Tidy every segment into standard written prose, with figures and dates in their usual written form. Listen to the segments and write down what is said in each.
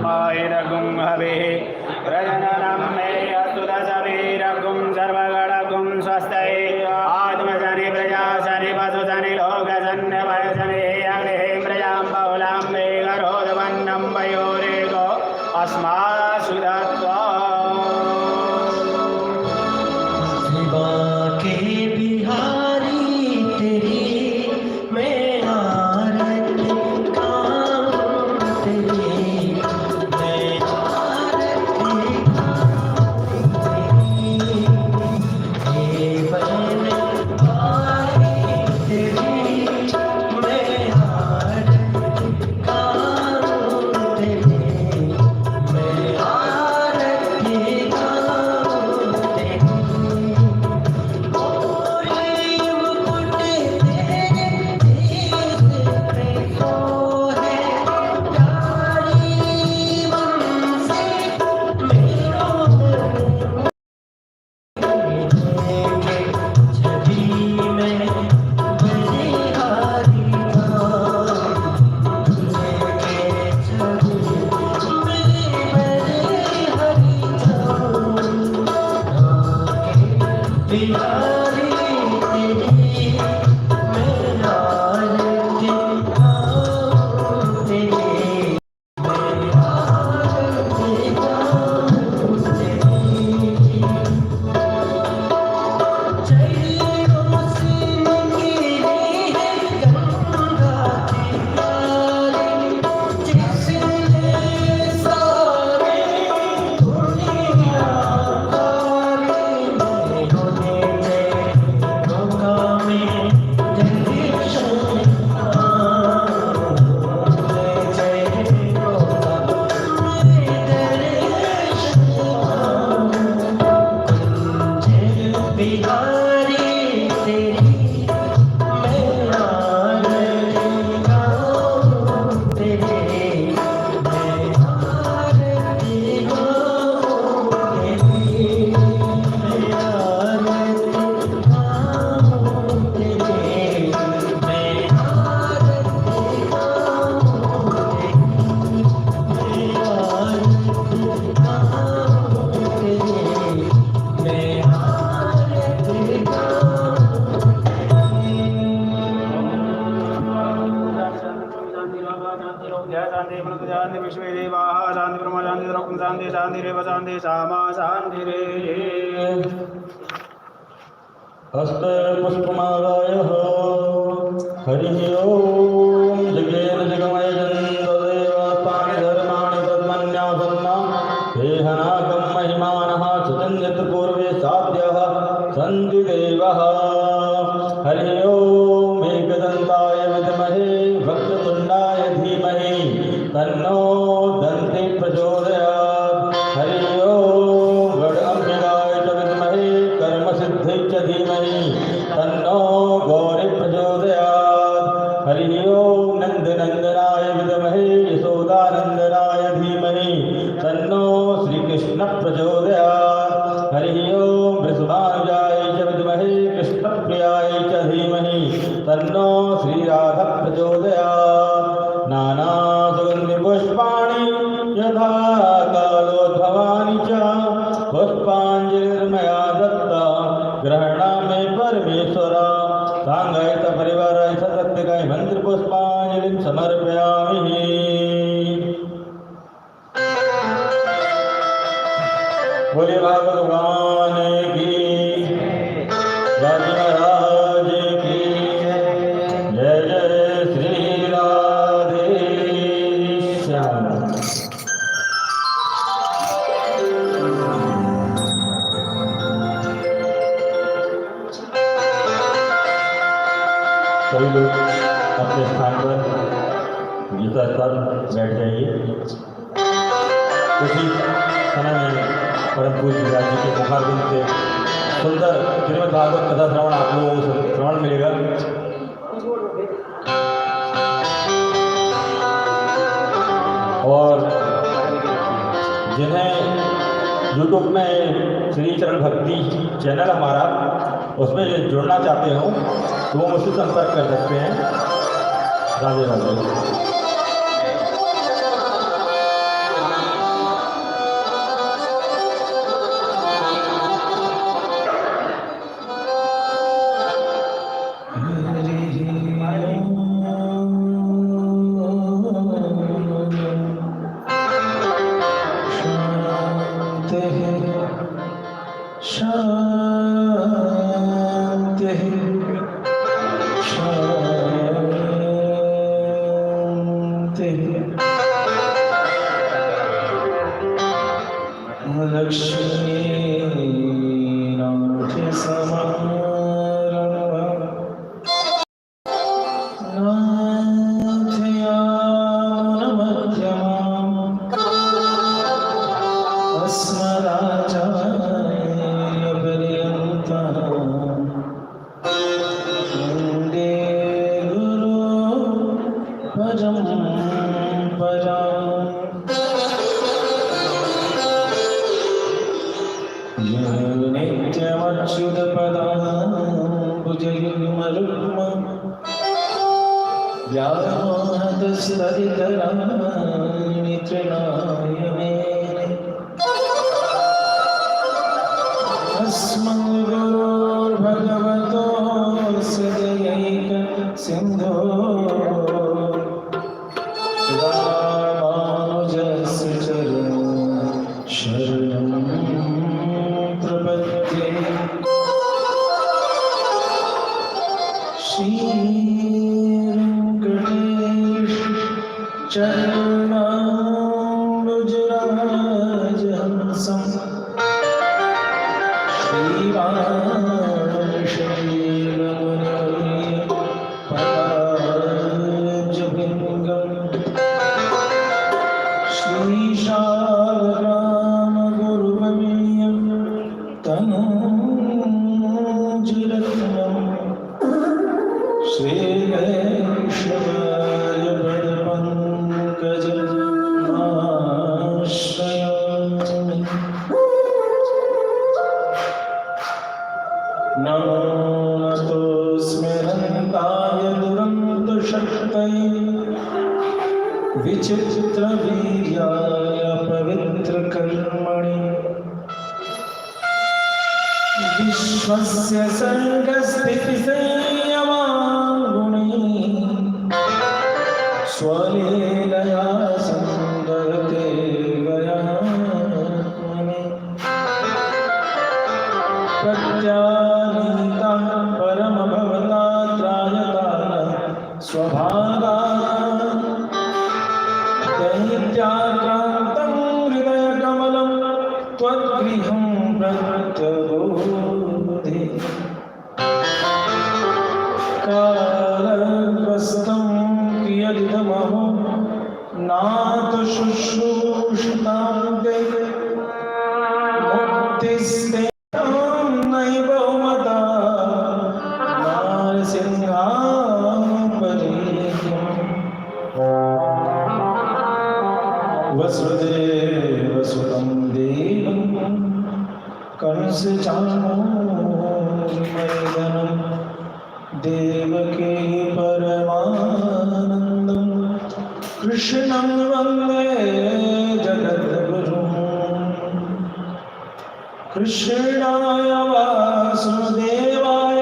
मायरगुं हवे प्रजननं मे अस्तु दशवीरगुं सर्वगणगुं स्वस्तये आत्मजनि प्रजाशनि पशुजनि लोकजन्य वयजनि अग्निः प्रजां बहुलां मे गरोदवन्नं वयोरेको अस्मासु दत्त्वा हस्ते पुष्पमालायः हरिः ओं जगेन जगमय जन्मदेवास्तानि धर्माणि तन्मन्यासन्ना हेहनाकं महिमानः सुजन्यत पूर्वे साध्यः सन्ति देवः हरिः ओं एकदन्ताय विद्महे वक्रतुण्डाय धीमहि तन्नो दन्ति प्रचोदयात् हरिः ओं गणाम्यगाय च विद्महे कर्मसिद्धिं च धीमहि तन्नो गौरी प्रचोदयात् हरिः ओं नन्दनन्दनाय विद्महे यशोदानन्दनाय धीमहि तन्नो श्रीकृष्ण प्रचोदयात् हरिः ओं वृषभानुजाय च विद्महे कृष्णप्रियाय च धीमहि तन्नो श्रीराधा प्रचोदयात् नानासुगन्धिपुष्पाणि यथा कालोद्भवानि च पुष्पाञ्जलिर्मया दत्ता ग्रहणामि परमेश्वर सांगायिक परिवाराय सत्यकाय मंत्र पुष्पांजलिं समर्पयामि। बोले भागवत भगवान की राज महाराज की जय जय श्री राधे श्याम। सभी लोग अपने स्थान पर गीता पर बैठ जाइए। उसी समय में परम पूज्य जी के मुखारबिंद से सुंदर श्रीमद् भागवत कथा श्रवण आप लोगों को श्रवण मिलेगा। और जिन्हें YouTube में श्री चरण भक्ति चैनल हमारा उसमें जुड़ना चाहते हो तो वो मुझसे संपर्क कर सकते हैं। राधे राधे। शांति शांति। लक्ष्मी नाथ समारंभ नाथयामनमध्यमाम् अस्मदाचार्यपर्यन्ताम् वन्दे गुरुपरम्पराम्। यो नित्यमच्युतपदाम्बुजयुग्मरुग्मम् व्यामोहतस्तदितराणि तृणाय मेने। अस्मद्गुरोर्भगवतोऽस्य दयैकसिन्धोः रामानुजस्य चरणौ शरणं प्रपद्ये। श्रीवेङ्कटेश चरणाम्बुजराजहंसं श्रीवाणशीलमुनिपदाब्जभृङ्गम् श्रीशारदामगुरुवर्यं तनूजिरत्नम् श्रीवैष्णवार्यपदपङ्कजमाश्रयामि। नमोऽस्तुस्म्यनन्ताय दुरन्तशक्तये विचित्रवीर्याय पवित्रकर्मणि विश्वस्य सर्गस्थितिसंयमाङ्गुणे स्वलीलया सन्दर्ते गयात्मने। प्रत्यानीता परमभवता त्रायता स्वभागा दैत्याक्रान्तं हृदयकमलं त्वद्गृहं प्रत्यबोधे। कालग्रस्तं कियदिदमहो नाथ शुश्रूषतां ते मुक्तिस्तेषां नैव मता नारसिंहापरीयम्। वसुदेवसुतं देवं कंसचाणूरमर्दनं देवकी परमानन्दं कृष्णं वन्दे जगद्गुरुम्। कृष्णाय वासुदेवाय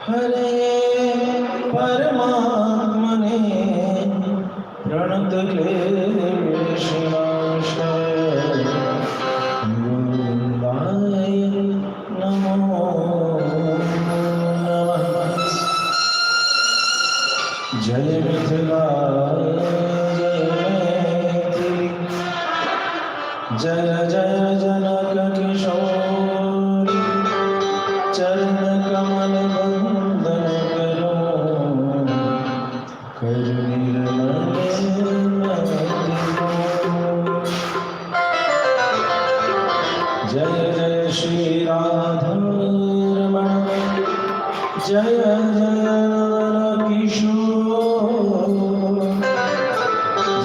हरे परमात्मने प्रणतक्लेशनाशाय गोविन्दाय नमो नमः। जय मिथिला जय मैथिली जय जय जनक किशोरी चरण कमल वंदन करो कर निर्मल जय जय श्री राधारमण जय जय किशोर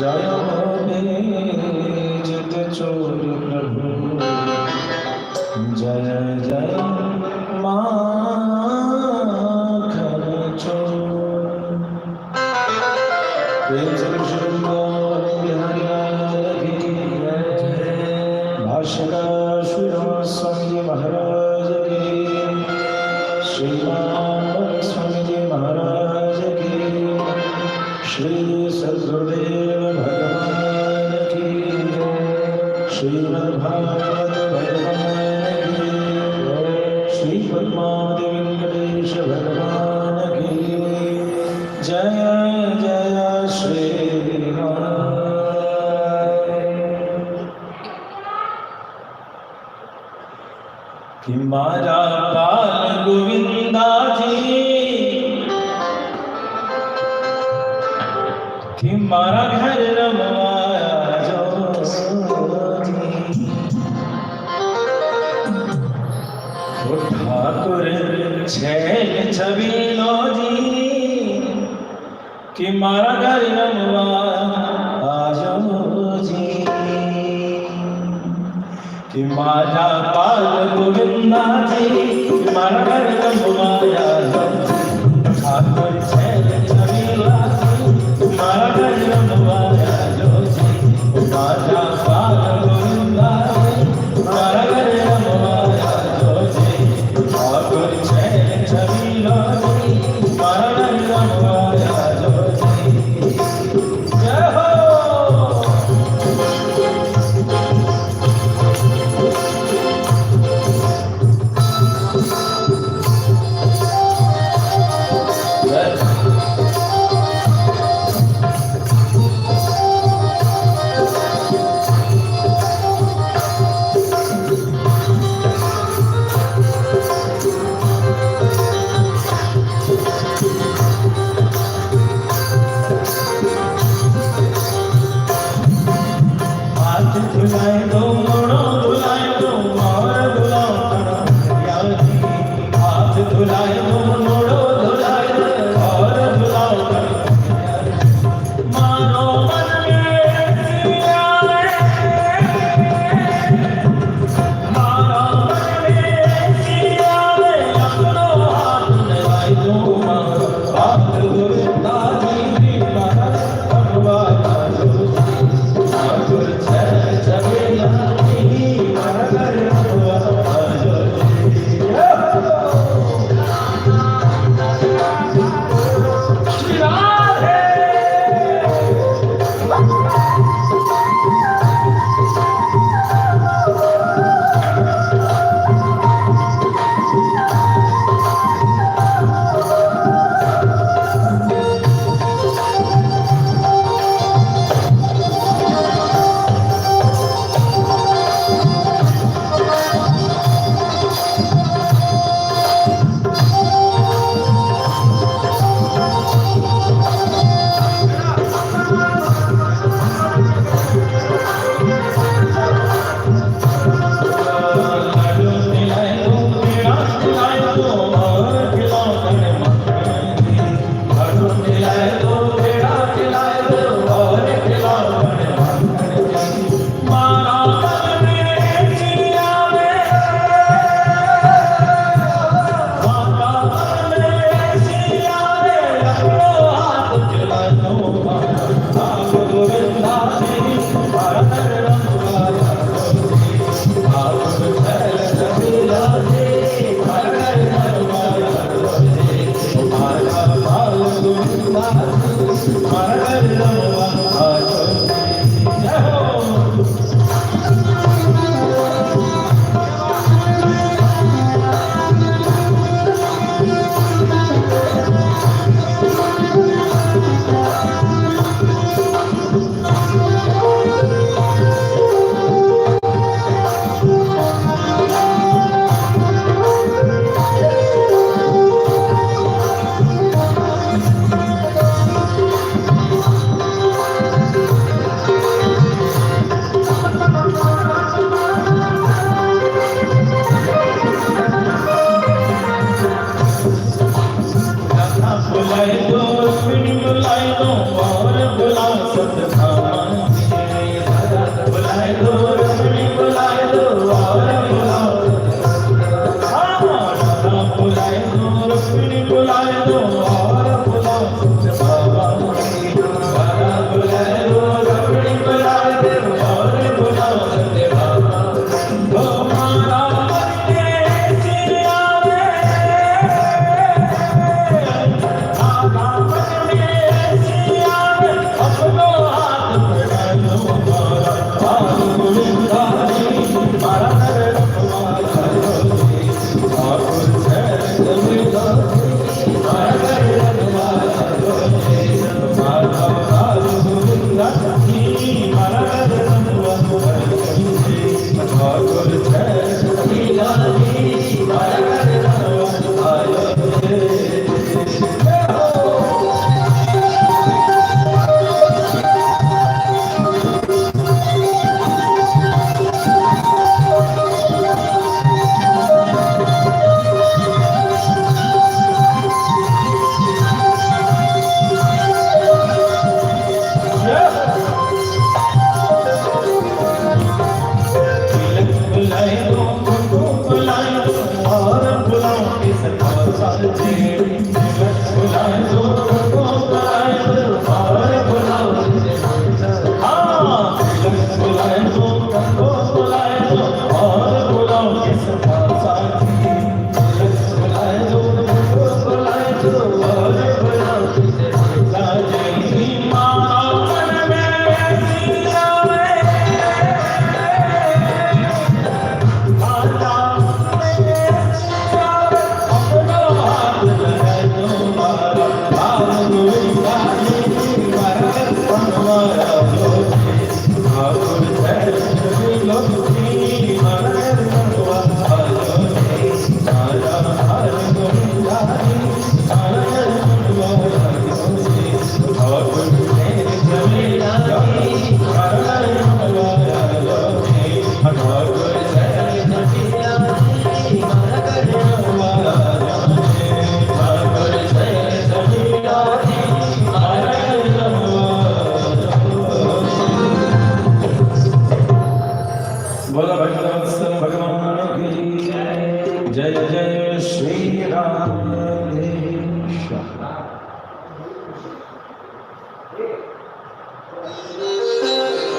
जय जित चोर प्रभु जय जय माखन चोर। प्रेम से कृष्ण बिहारी लाल की जय। भाष्यकार श्री स्वामी जी महाराज की, श्रीमान स्वामी जी महाराज की, श्री सद्गुरुदेव भगवान की, श्रीमद्भागवत भगवान कृष्ण भगवान की जय जय श्री राम। कि मारा बाल गोविंदा जी, कि मारा घर रमवाया जो ठाकुर छैल छबीलो जी, कि मारा घर रमवाया जो जी। कि मारा बाल गोविंदा जी, कि मारा घर रमवाया जो ठाकुर छैल छबीला जी, मारा घर रमवाया जो जी। मारा बाल गोविंदा जी, मारा घर रमवाया जो जी। ठाकुर छैल छबीला जी, मारा घर रमवाया जो जी। जय हो। हाथ धुलाए दो मोड़ो धुलाए दो और धुलाओ कन्हैया जी। हाथ धुलाए दो मोड़ो धुलाए दो और धुलाओ कन्हैया जी। मानो मन में सिया रे, मानो मन में सिया रे, अपनो हाथ लगाई दो माँ। हाथ गोविंदा जी मारा भगवान जो ठाकुर छैल छबीला जी,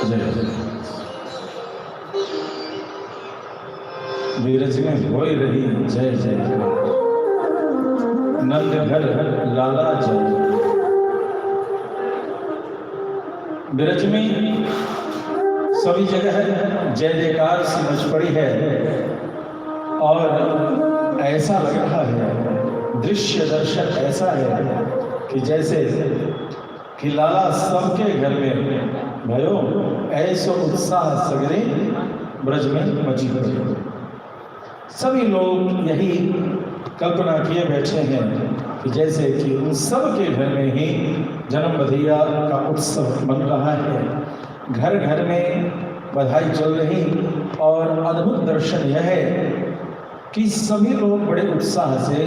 जय बीरज में हो रही जय जय नंद घर लाला जय। बीरज में सभी जगह जय जयकार सी मच पड़ी है और ऐसा लग रहा है, दृश्य दर्शन ऐसा है कि जैसे कि लाला सबके घर में भयो ऐसो उत्साह सगरे ब्रज में मची पड़ी। सभी लोग यही कल्पना किए बैठे हैं कि जैसे कि उन सब के घर में ही जन्म बधिया का उत्सव बन रहा है, घर घर में बधाई चल रही। और अद्भुत दर्शन यह है कि सभी लोग बड़े उत्साह से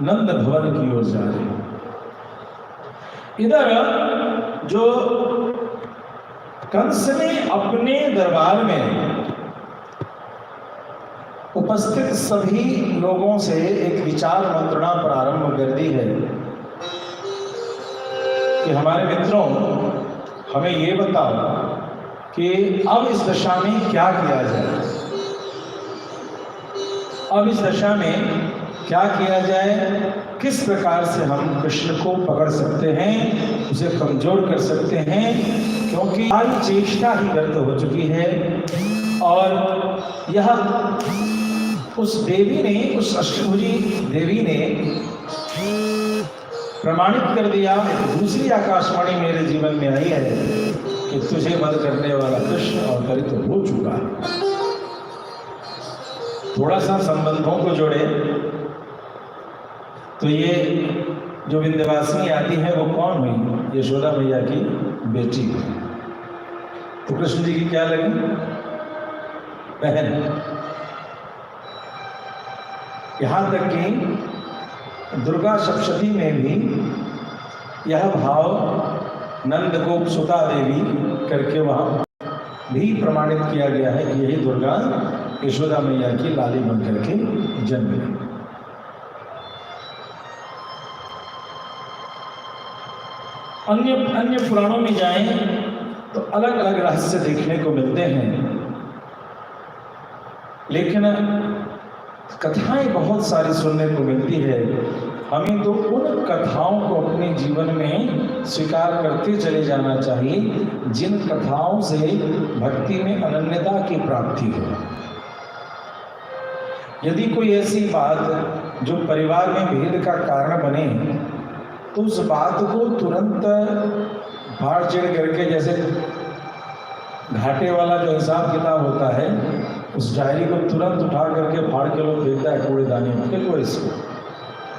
नंद भवन की ओर जा रहे हैं। इधर जो कंस ने अपने दरबार में उपस्थित सभी लोगों से एक विचार मंत्रणा प्रारंभ कर दी है कि हमारे मित्रों, हमें ये बताओ कि अब इस दशा में क्या किया जाए। अब इस दशा में क्या किया जाए, किस प्रकार से हम कृष्ण को पकड़ सकते हैं, उसे कमजोर कर सकते हैं, क्योंकि हमारी चेष्टा ही व्यर्थ हो चुकी है। और यह उस देवी ने, उस अष्टभुजी देवी ने प्रमाणित कर दिया। दूसरी आकाशवाणी मेरे जीवन में आई है कि तुझे वध करने वाला कृष्ण अवतरित हो चुका है। थोड़ा सा संबंधों को जोड़े तो ये जो विंध्यवासिनी आती है वो कौन हुई? यशोदा मैया की बेटी हुई। तो कृष्ण जी की क्या लगी? बहन। यहाँ तक कि दुर्गा सप्तशती में भी यह भाव नंद गोप सुता देवी करके वहाँ भी प्रमाणित किया गया है कि यही दुर्गा यशोदा मैया की लाली बन करके जन्म ली। अन्य पुराणों में जाएं तो अलग अलग रहस्य देखने को मिलते हैं, लेकिन कथाएं बहुत सारी सुनने को मिलती है। हमें तो उन कथाओं को अपने जीवन में स्वीकार करते चले जाना चाहिए जिन कथाओं से भक्ति में अनन्यता की प्राप्ति हो। यदि कोई ऐसी बात जो परिवार में भेद का कारण बने तो उस बात को तुरंत भाड़ चढ़ करके, जैसे घाटे वाला जो हिसाब किताब होता है, उस डायरी को तुरंत उठा करके फाड़ के लोग फेंकता है कूड़ेदानी में। देखो इसको,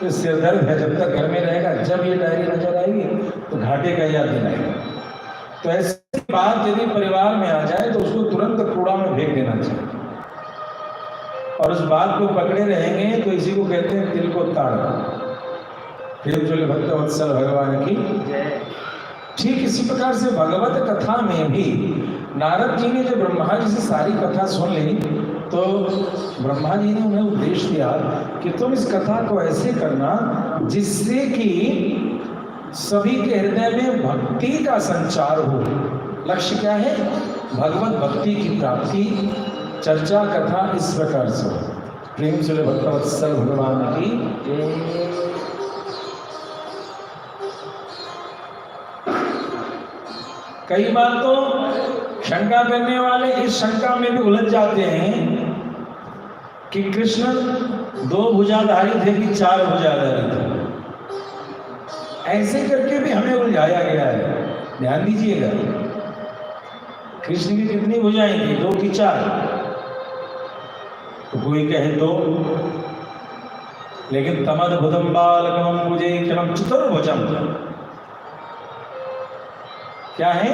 ये सिरदर्द है जब तक घर में रहेगा। जब ये डायरी नजर आएगी तो घाटे का याद दिलाएगा। तो ऐसी बात यदि परिवार में आ जाए तो उसको तुरंत कूड़ा में फेंक देना चाहिए। और उस बात को पकड़े रहेंगे तो इसी को कहते हैं दिल को ताड़। फिर चले भक्त वत्सल भगवान की। ठीक इसी प्रकार से भगवत कथा में भी नारद जी ने जब ब्रह्मा जी से सारी कथा सुन ली तो ब्रह्मा जी ने उन्हें उपदेश दिया कि तुम इस कथा को ऐसे करना जिससे कि सभी के हृदय में भक्ति का संचार हो। लक्ष्य क्या है? भगवत भक्ति की प्राप्ति। चर्चा कथा इस प्रकार से। प्रेम से भक्त वत्सल भगवान की। कई बार तो शंका करने वाले इस शंका में भी उलझ जाते हैं कि कृष्ण 2 भुजाधारी थे कि 4 भुजाधारी थे। ऐसे करके भी हमें उलझाया गया है। ध्यान दीजिएगा, कृष्ण की कितनी भुजाएं थी? 2 की 4? तो कोई कहे 2, लेकिन तमद्भुतम बालकमं भुजैकं चतुर्भुजम् क्या है?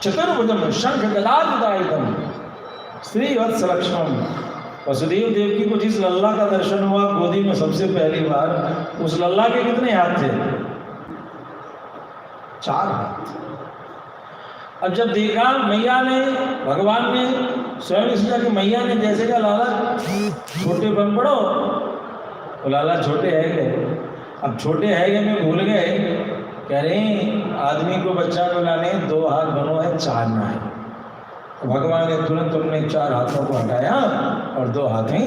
चतुर्भुजम शंख गदायुधायुधम श्रीवत्स लक्ष्मण। वसुदेव देवकी को जिस लल्ला का दर्शन हुआ गोदी में सबसे पहली बार, उस लल्ला के कितने हाथ थे? 4 हाथ। अब जब देखा मैया ने, भगवान ने स्वयं सोचा कि मैया ने जैसे कहा लाला छोटे बन पड़ो, तो लाला छोटे है गए। अब छोटे है गए में भूल गए कह रहे हैं आदमी को बच्चा को लाने 2 हाथ बनो है, 4 ना है। तो भगवान ने तुरंत अपने 4 हाथों को हटाया और 2 हाथें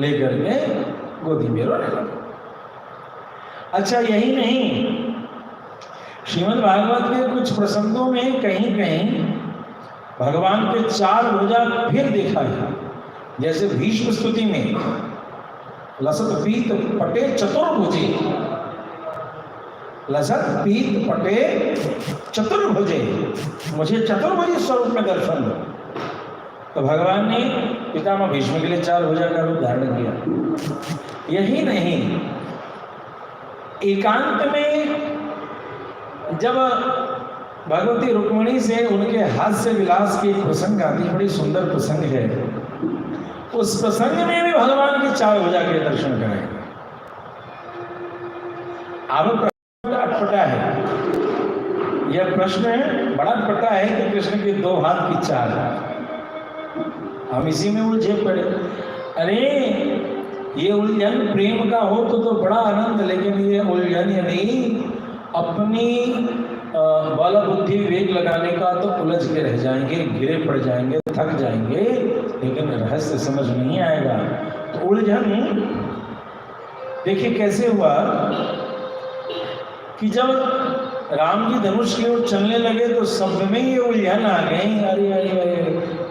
लेकर के गोदी में रोने लगा। अच्छा यही नहीं, श्रीमद् भागवत के कुछ प्रसंगों में कहीं कहीं भगवान के 4 भुजा फिर देखा है। जैसे भीष्म स्तुति में लसत पीत पटे चतुर्भुजे, लसत पीत पटे चतुर्भुजे, मुझे चतुर्भुजी स्वरूप में दर्शन दो। तो भगवान ने पितामह भीष्म के लिए 4 भुजा का रूप धारण किया। यही नहीं, एकांत में जब भगवती रुक्मिणी से उनके हास्य विलास की एक प्रसंग आती, बड़ी सुंदर प्रसंग है। उस प्रसंग में भी भगवान की 4 भुजा के दर्शन कराएंगे। अब अटपटा है, यह प्रश्न बड़ा अटपटा है कि कृष्ण के 2 हाथ की 4 हम इसी में उलझे पड़े। अरे ये उलझन प्रेम का हो तो बड़ा आनंद, लेकिन ये उलझन यदि अपनी बल बुद्धि विवेक लगाने का तो उलझ के रह जाएंगे, गिरे पड़ जाएंगे, थक जाएंगे, लेकिन रहस्य समझ नहीं आएगा। तो उलझन देखिए कैसे हुआ कि जब राम जी धनुष की ओर चलने लगे तो सब में ये उलझन आ गई। अरे अरे अरे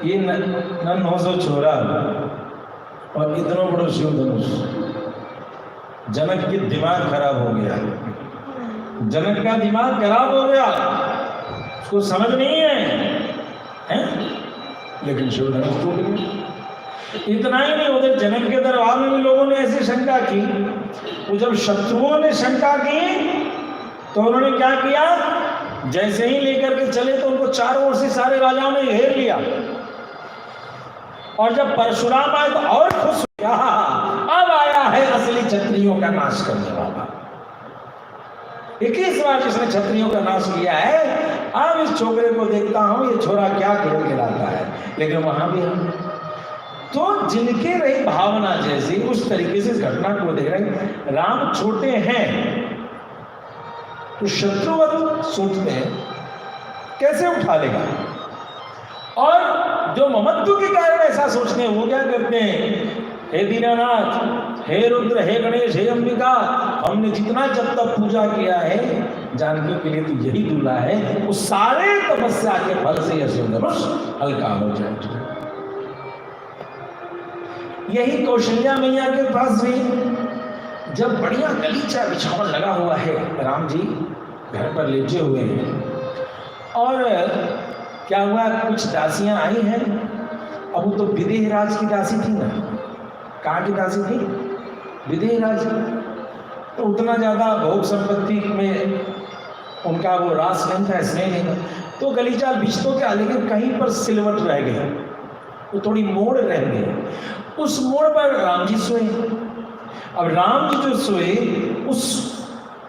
ये नन हो सो छोरा और इतना बड़ा शिव धनुष। जनक की दिमाग खराब हो गया, जनक का दिमाग खराब हो गया, उसको समझ नहीं है? लेकिन शिव धनुष टूट गया। इतना ही नहीं, उधर जनक के दरबार में भी लोगों ने ऐसी शंका की। वो जब शत्रुओं ने शंका की तो उन्होंने क्या किया, जैसे ही लेकर के चले तो उनको चारों ओर से सारे राजाओं ने घेर लिया। और जब परशुराम आए तो और खुश हो गया, अब आया है असली क्षत्रियों का नाश करने वाला। 21 बार जिसने क्षत्रियों का नाश किया है, अब इस छोकरे को देखता हूं ये छोरा क्या खेल खिलाता है। लेकिन वहां भी हम तो जिनके रही भावना जैसी उस तरीके से इस घटना को देख रहे हैं। राम छोटे हैं तो शत्रुवत सोचते हैं कैसे उठा लेगा, और जो ममत्व के कारण ऐसा सोचते हैं वो क्या करते हैं, हे दीनानाथ, हे रुद्र, हे गणेश, हे अंबिका, हमने जितना जब तक पूजा किया है जानकी के लिए तो यही दूल्हा है, उस सारे तपस्या के फल से यह शिव धनुष हल्का हो जाए। यही कौशल्या मैया के पास भी जब बढ़िया गलीचा बिछावन लगा हुआ है, राम जी घर पर लेटे हुए हैं और क्या हुआ, कुछ दासियां आई हैं। अब वो तो विदेह राज की दासी थी ना, कहाँ की दासी थी, विदेह राज की, तो उतना ज़्यादा भोग संपत्ति में उनका वो रास नहीं था, स्नेह नहीं था। तो गलीचा बिछतों के लेकिन कहीं पर सिलवट रह गई, वो थोड़ी मोड़ रह गई। उस मोड़ पर राम जी सोए। अब राम जी जो सोए उस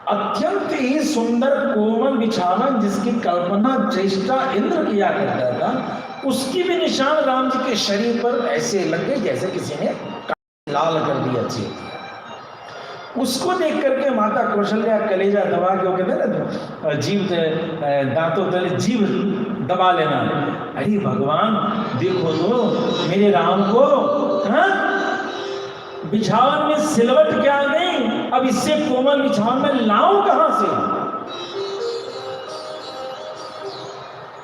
अत्यंत ही सुंदर कोमल बिछावन जिसकी कल्पना चेष्टा इंद्र किया करता था, उसकी भी निशान राम जी के शरीर पर ऐसे लगे जैसे किसी ने लाल कर दिया थी। उसको देख करके माता कौशल्या कलेजा दबा के, वो कहते ना जीव दांतों तले जीव दबा लेना, अरे भगवान देखो तो मेरे राम को, हाँ बिछावन में सिलवट क्या नहीं, अब इससे कोमल बिछावन में लाऊं कहां से।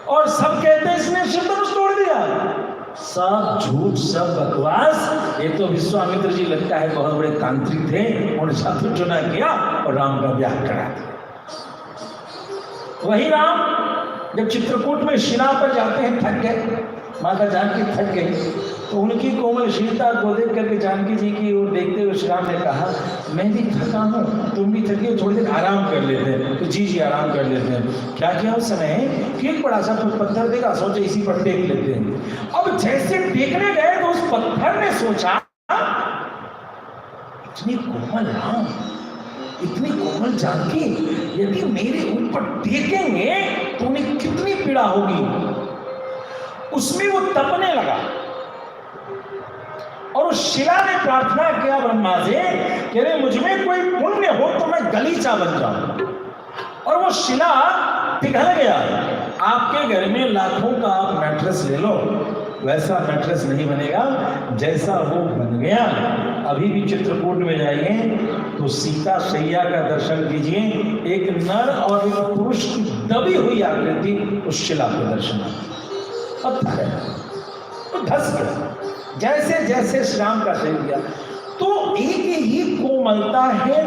और सब कहते हैं इसने शिव धनुष तोड़ दिया, सब झूठ, सब बकवास। ये तो विश्वामित्र जी लगता है बहुत बड़े तांत्रिक थे, उन्होंने शत्रु चुना किया और राम का ब्याह करा दिया। वही राम जब चित्रकूट में शिला पर जाते हैं, थक गए, माता जानकी थक गई, तो उनकी कोमल शीलता को देख करके जानकी जी की ओर देखते हुए श्री राम ने कहा, मैं भी थका हूँ, तुम भी थके, थोड़ी देर आराम कर लेते हैं। तो जी जी आराम कर लेते हैं। क्या किया उस समय कि एक बड़ा सा पत्थर देखा, सोचे इसी पर टेक लेते हैं। अब जैसे टेकने गए तो उस पत्थर ने सोचा, इतनी कोमल राम, इतनी कोमल जानकी, यदि मेरे ऊपर टेकेंगे तो उन्हें कितनी पीड़ा होगी। उसमें वो तपने लगा और उस शिला ने प्रार्थना किया ब्रह्मा से कि अरे मुझ में कोई पुण्य हो तो मैं गलीचा बन जाऊं। और वो शिला पिघल गया। आपके घर में लाखों का आप मैट्रेस ले लो, वैसा मैट्रेस नहीं बनेगा जैसा वो बन गया। अभी भी चित्रकूट में जाइए तो सीता सैया का दर्शन कीजिए, एक नर और एक पुरुष की दबी हुई आकृति उस शिला के दर्शन पत्थर है, तो धस गया जैसे जैसे श्री राम का शरीर गया। तो एक ही कोमलता है,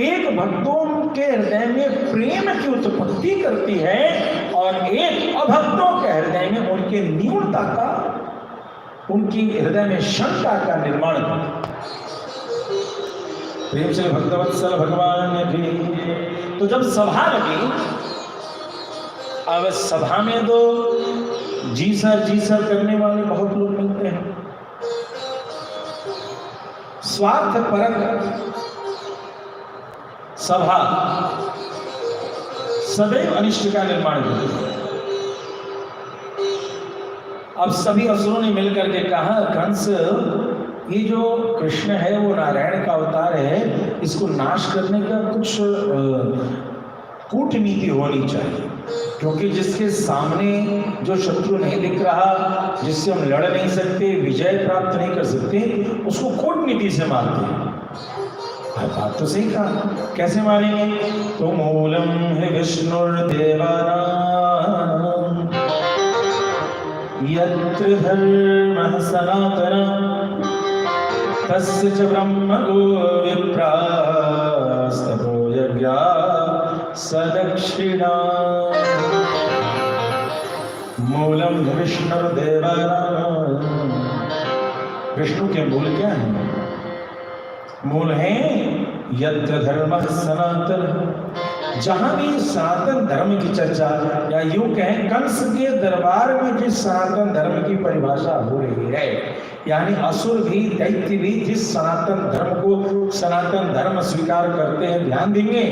एक भक्तों के हृदय में प्रेम की उत्पत्ति करती है और एक अभक्तों के हृदय में उनके न्यूनता का, उनकी हृदय में शंका का निर्माण करती। प्रेम से भक्तवत्सल भगवान की। तो जब सभा लगी, अब सभा में तो जी सर करने वाले बहुत लोग मिलते हैं। स्वार्थ परक सभा सदैव अनिष्ट का निर्माण करती है। अब सभी असुरों ने मिलकर के कहा, कंस ये जो कृष्ण है वो नारायण का अवतार है, इसको नाश करने का कुछ कूटनीति होनी चाहिए, क्योंकि जिसके सामने जो शत्रु नहीं दिख रहा, जिससे हम लड़ नहीं सकते, विजय प्राप्त नहीं कर सकते, उसको कूटनीति से मारते हैं। बात तो सही कहा, कैसे मारेंगे? तो मूलम है विष्णुर्देवानां यत्र धर्मः सनातनः तस्य च ब्रह्मगो विप्रास्ततो यज्ञा सदक्षिणा। मूलम विष्णुर्देवानां, विष्णु के मूल क्या है? मूल है यत्र धर्मः सनातन। जहां भी सनातन धर्म की चर्चा, या यूं कहें कंस के दरबार में जिस सनातन धर्म की परिभाषा हो रही है, यानी असुर भी दैत्य भी जिस सनातन धर्म को सनातन धर्म स्वीकार करते हैं, ध्यान देंगे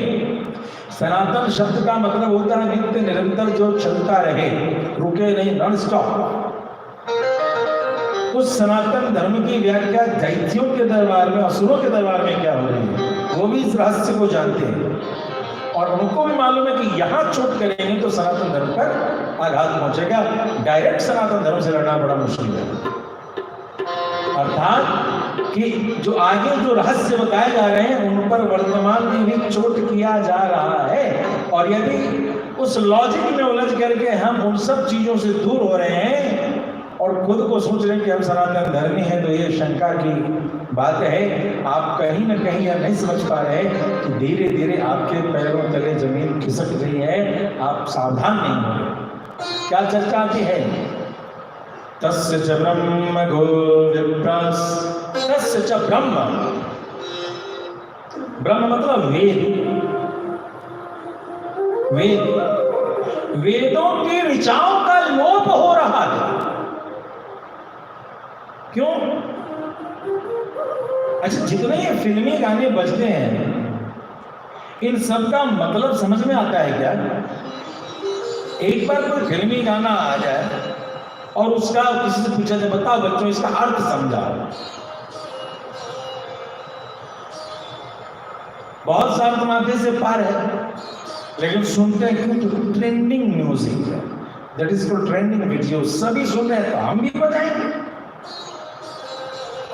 सनातन शब्द का मतलब होता है नित्य निरंतर, जो चलता रहे, रुके नहीं, नॉन स्टॉप। उस सनातन धर्म की व्याख्या दैत्यों के दरबार में, असुरों के दरबार में क्या हो रही है, वो भी इस रहस्य को जानते हैं और उनको भी मालूम है कि यहां चोट करेंगे तो सनातन धर्म पर आघात पहुंचेगा। डायरेक्ट सनातन धर्म से लड़ना बड़ा मुश्किल है। अर्थात कि जो आगे जो रहस्य बताए जा रहे हैं उन पर वर्तमान में भी चोट किया जा रहा है, और यदि उस लॉजिक में उलझ करके हम उन सब चीजों से दूर हो रहे हैं और खुद को सोच रहे हैं कि हम सनातन धर्मी हैं, तो ये शंका की बात है। आप कहीं ना कहीं यह नहीं समझ पा रहे कि धीरे धीरे आपके पैरों तले जमीन खिसक रही है, आप सावधान नहीं हो रहे। क्या चर्चा आती है? तस्य च ब्रह्म गो विप्रास, तस्य च ब्रह्म, ब्रह्म मतलब वेद, वेदों की ऋचाओं का लोप हो रहा है। क्यों? अच्छा, जितने ये फिल्मी गाने बजते हैं, इन सब का मतलब समझ में आता है क्या? एक बार कोई फिल्मी गाना आ जाए और उसका किसी से पूछा जाए, बताओ बच्चों इसका अर्थ समझाओ, बहुत सारे माथे से पार है, लेकिन सुनते हैं क्यों? तो ट्रेंडिंग म्यूजिक है, that is called trending video. सभी सुन रहे हैं तो हम भी बजाएंगे।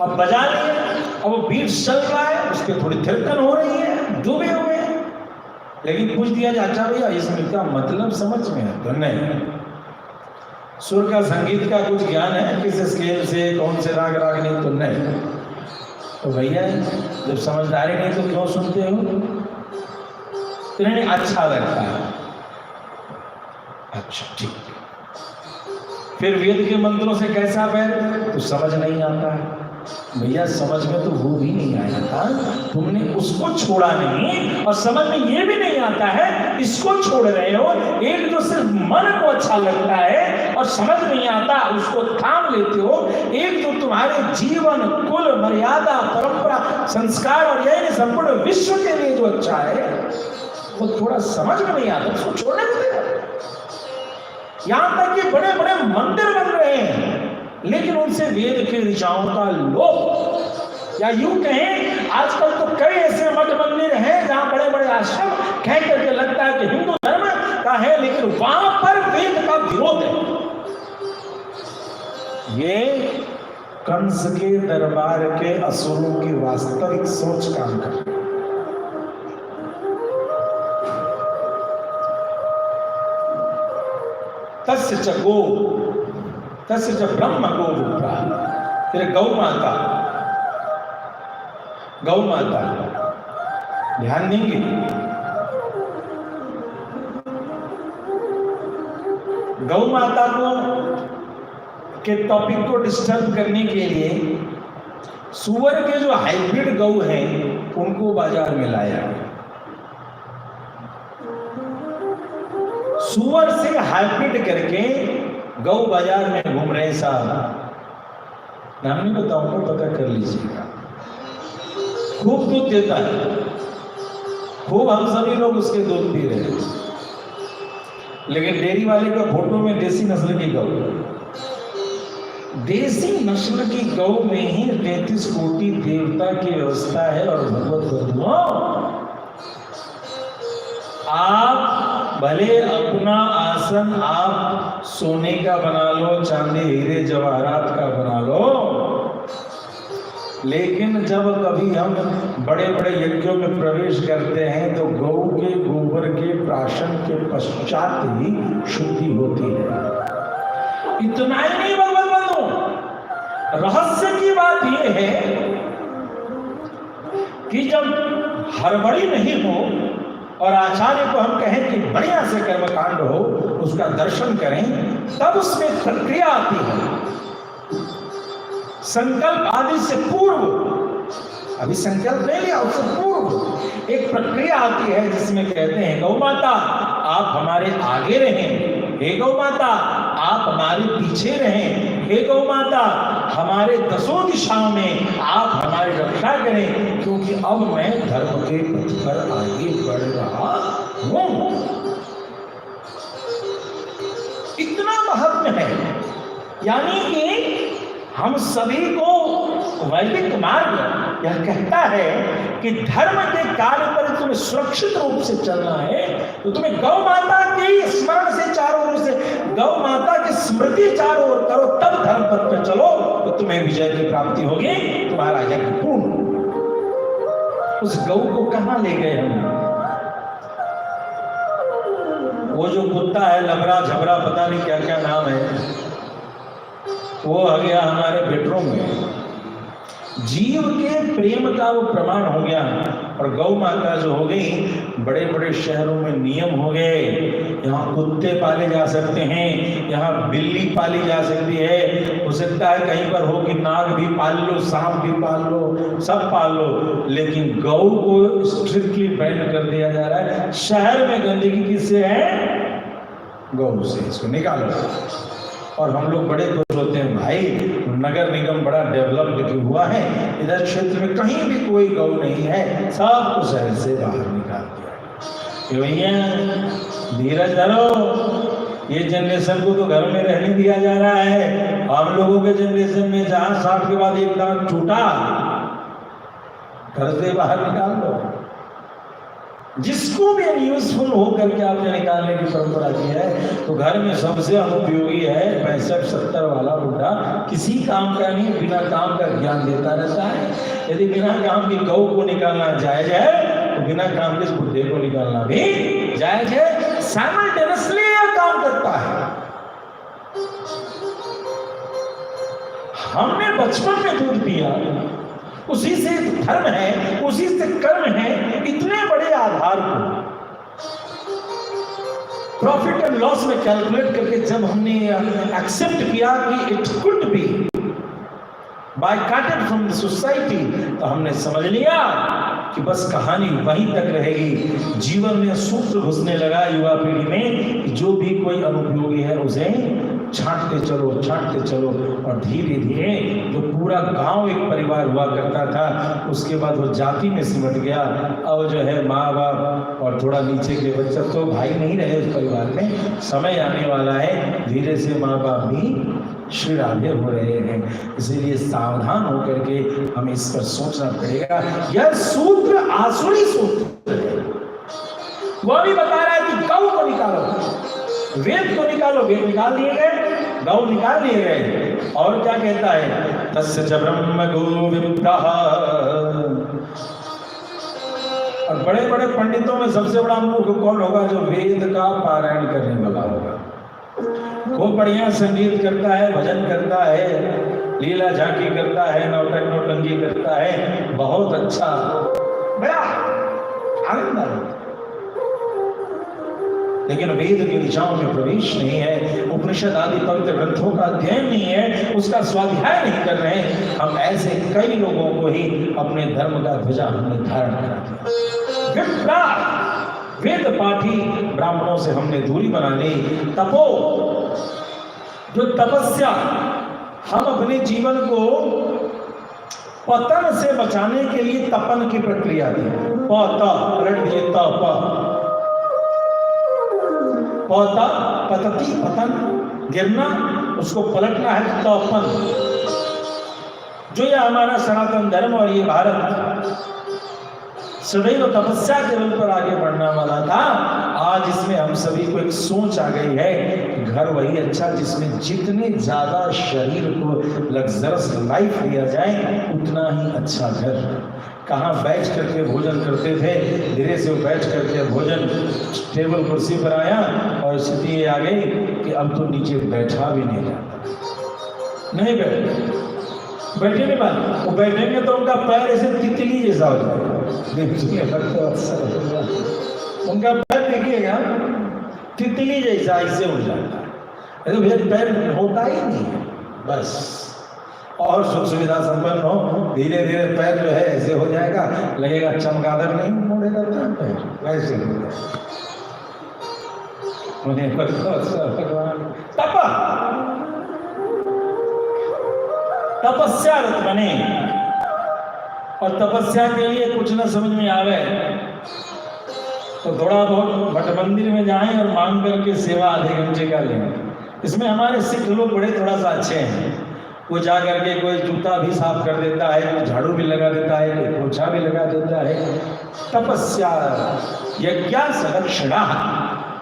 अब बजा रही है, अब वो बीट चल रहा है, उस पर थोड़ी थिरकन हो रही है, डूबे हुए हैं, लेकिन पूछ दिया जाए, अच्छा भैया इसमें क्या मतलब समझ में है? तो नहीं। सुर का, संगीत का कुछ ज्ञान है, किस स्केल से, कौन से राग नहीं, तो नहीं। तो भैया जब समझदारी नहीं तो क्यों सुनते हो? तो नहीं, अच्छा लगता है, अच्छा ठीक। फिर वेद के मंत्रों से कैसा बैर? तो समझ नहीं आता है। भैया समझ में तो वो भी नहीं आया था, तुमने उसको छोड़ा नहीं, और समझ में ये भी नहीं आता है, इसको छोड़ रहे हो। एक जो सिर्फ मन को अच्छा लगता है और समझ नहीं आता, उसको थाम लेते हो। एक जो तुम्हारे जीवन, कुल, मर्यादा, परंपरा, संस्कार और यही संपूर्ण विश्व के लिए जो अच्छा है, वो थोड़ा समझ में नहीं आता, उसको छोड़ने को देगा। यहां तक कि बड़े बड़े मंदिर बन रहे हैं, लेकिन उनसे वेद की ऋचाओं का लोप, या यूं कहें आजकल तो कई ऐसे मठ मंदिर हैं जहां बड़े बड़े आश्रम कह करके लगता है कि हिंदू है, लेकिन वहां पर वेद का विरोध है। ये कंस के दरबार के असुरों की वास्तविक सोच काम कर रही है। तस्य च गो, तस्य च ब्रह्म गो विप्रा। फिर गौ माता, गौ माता ध्यान देंगे, गौ माता को के टॉपिक को डिस्टर्ब करने के लिए सुअर के जो हाइब्रिड गौ हैं उनको बाजार में लाया। सुअर से हाइब्रिड करके गौ बाजार में घूम रहे। साहब नाम नहीं बताऊंगा, पता कर लीजिएगा। खूब दूध देता है, खूब हम सभी लोग उसके दूध पी रहे हैं, लेकिन डेयरी वाले का फोटो में देसी नस्ल की गौ, देसी नस्ल की गौ में ही 33 कोटि देवता की व्यवस्था है। और भगवत बंधुओं, आप भले अपना आसन आप सोने का बना लो, चांदी हीरे जवाहरात का बना लो, लेकिन जब कभी हम बड़े बड़े यज्ञों में प्रवेश करते हैं तो गौ के गोबर के प्राशन के पश्चात ही शुद्धि होती है। इतना ही नहीं भगवत बंधु, रहस्य की बात यह है कि जब हड़बड़ी नहीं हो और आचार्य को हम कहें कि बढ़िया से कर्मकांड हो, उसका दर्शन करें, तब उसमें प्रक्रिया आती है। संकल्प आदि से पूर्व, अभी संकल्प नहीं लिया, उससे पूर्व एक प्रक्रिया आती है जिसमें कहते हैं गौ माता आप हमारे आगे रहें, हे गौ माता आप हमारे पीछे रहें, हे गौ माता हमारे दसों दिशाओं में आप हमारी रक्षा करें, क्योंकि अब मैं धर्म के पथ पर आगे बढ़ रहा हूं। इतना महत्व है, यानी कि हम सभी को वैदिक मार्ग यह कहता है कि धर्म के कार्य पर तुम्हें सुरक्षित रूप से चलना है तो तुम्हें गौ माता के स्मरण से चारों ओर से गौ माता की स्मृति चारों ओर करो, तब धर्म पथ पर चलो तो तुम्हें विजय की प्राप्ति होगी, तुम्हारा यज्ञ पूर्ण। उस गौ को कहां ले गए हम? वो जो कुत्ता है लबरा झबरा, पता नहीं क्या क्या नाम है, वो आ गया हमारे बेडरूम में। जीव के प्रेम का वो प्रमाण हो गया। और गौ माता जो हो गई, बड़े बड़े शहरों में नियम हो गए, यहाँ कुत्ते पाले जा सकते हैं, यहाँ बिल्ली पाली जा सकती है, हो सकता है कहीं पर हो कि नाग भी पाल लो, सांप भी पाल लो, सब पाल लो, लेकिन गौ को स्ट्रिक्टली बैन कर दिया जा रहा है। शहर में गंदगी किससे है? गौ से, इसको निकालो। और हम लोग बड़े खुश होते हैं, भाई नगर निगम बड़ा डेवलप्ड हुआ है, इधर क्षेत्र में कहीं भी कोई गौ नहीं है, सबको शहर से बाहर निकाल दिया। भैया धीरज धरो, ये जनरेशन को तो घर में रहने दिया जा रहा है। हम लोगों के जनरेशन में जहां 60 के बाद एक दांत छूटा, घर से बाहर निकाल दो। जिसको भी अनयूजफुल हो करके आपने निकालने की परंपरा की है, तो घर में सबसे अनुपयोगी है 65-70 वाला बुढ़ा, किसी काम का नहीं, बिना काम का ज्ञान देता रहता है। यदि बिना काम की गौ को निकालना जायज है तो बिना काम के इस बुढ़े को निकालना भी जायज है। साइमल्टेनियसली यह काम करता है। हमने बचपन में दूध पिया, उसी से धर्म है, उसी से कर्म है। इतने बड़े आधार को प्रॉफिट एंड लॉस में कैलकुलेट करके जब हमने एक्सेप्ट किया कि it could be बायकॉटेड from the society, तो हमने समझ लिया कि बस कहानी वहीं तक रहेगी। जीवन में सूत्र घुसने लगा युवा पीढ़ी में कि जो भी कोई अनुपयोगी है उसे छांटते चलो, छांटते चलो। और धीरे धीरे जो पूरा गांव एक परिवार हुआ करता था, उसके बाद वो जाति में सिमट गया। अब जो है माँ बाप और थोड़ा नीचे के बच्चे तो भाई नहीं रहे उस परिवार में। समय आने वाला है, धीरे से माँ बाप भी श्रीराधे हो रहे हैं। इसीलिए सावधान होकर के हमें इस पर सोचना पड़ेगा। यह सूत्र आसुरी सूत्र है। वह भी बता रहा है कि गौ को निकालो, वेद को निकालो, वेद निकाल लिए गए, गौ निकाल लिए गए। और क्या कहता है, तस्य च ब्रह्म गो विप्राः। और बड़े बड़े पंडितों में सबसे बड़ा मूर्ख कौन होगा, जो वेद का पारायण करने वाला होगा। खूब बढ़िया संगीत करता है, भजन करता है, लीला झांकी करता है, नौटंकी नौटंकी करता है, बहुत अच्छा, बड़ा आनंद आता। लेकिन वेद की दिशाओं में प्रवेश नहीं है, उपनिषद आदि पवित्र ग्रंथों का अध्ययन नहीं है, उसका स्वाध्याय नहीं कर रहे हैं। हम ऐसे कई लोगों को ही अपने धर्म का ध्वजा हमने धारण करा दिया। वेद पाठी ब्राह्मणों से हमने दूरी बना ली। तपो, जो तपस्या, हम अपने जीवन को पतन से बचाने के लिए तपन की प्रक्रिया दी। पता पतती, पतन गिरना, उसको पलटना है तपन। जो ये हमारा सनातन धर्म और ये भारत सदैव तपस्या के बल पर आगे बढ़ने वाला था, आज इसमें हम सभी को एक सोच आ गई है, घर वही अच्छा जिसमें जितने ज्यादा शरीर को लग्जरस लाइफ दिया जाए उतना ही अच्छा घर। कहाँ बैठ करके भोजन करते थे, धीरे से बैठ करके भोजन टेबल कुर्सी पर आया और स्थिति ये आ गई कि अब तो नीचे बैठा भी नहीं जाता, नहीं बैठे नहीं बात, वो बैठेंगे तो उनका पैर ऐसे तितली जैसा हो जाएगा। उनका पैर देखिएगा तितली जैसा ऐसे हो जाता है, तो भैया पैर होता ही नहीं है, बस। और सुख सुविधा संपन्न हो, धीरे धीरे पैर जो है ऐसे हो जाएगा, लगेगा चमगादड़ नहीं मोड़ेगा पैर, वैसे हो जाएगा। भगवान तपस्या रत बने, और तपस्या के लिए कुछ न समझ में आवे तो थोड़ा बहुत भट मंदिर में जाएं और मांग करके सेवा आधे घंटे का लें। इसमें हमारे सिख लोग बड़े थोड़ा सा अच्छे हैं, वो जा करके कोई जूता भी साफ कर देता है, कोई झाड़ू भी लगा देता है, कोई पोछा भी लगा देता है। तपस्या यज्ञ सदक्षिणा,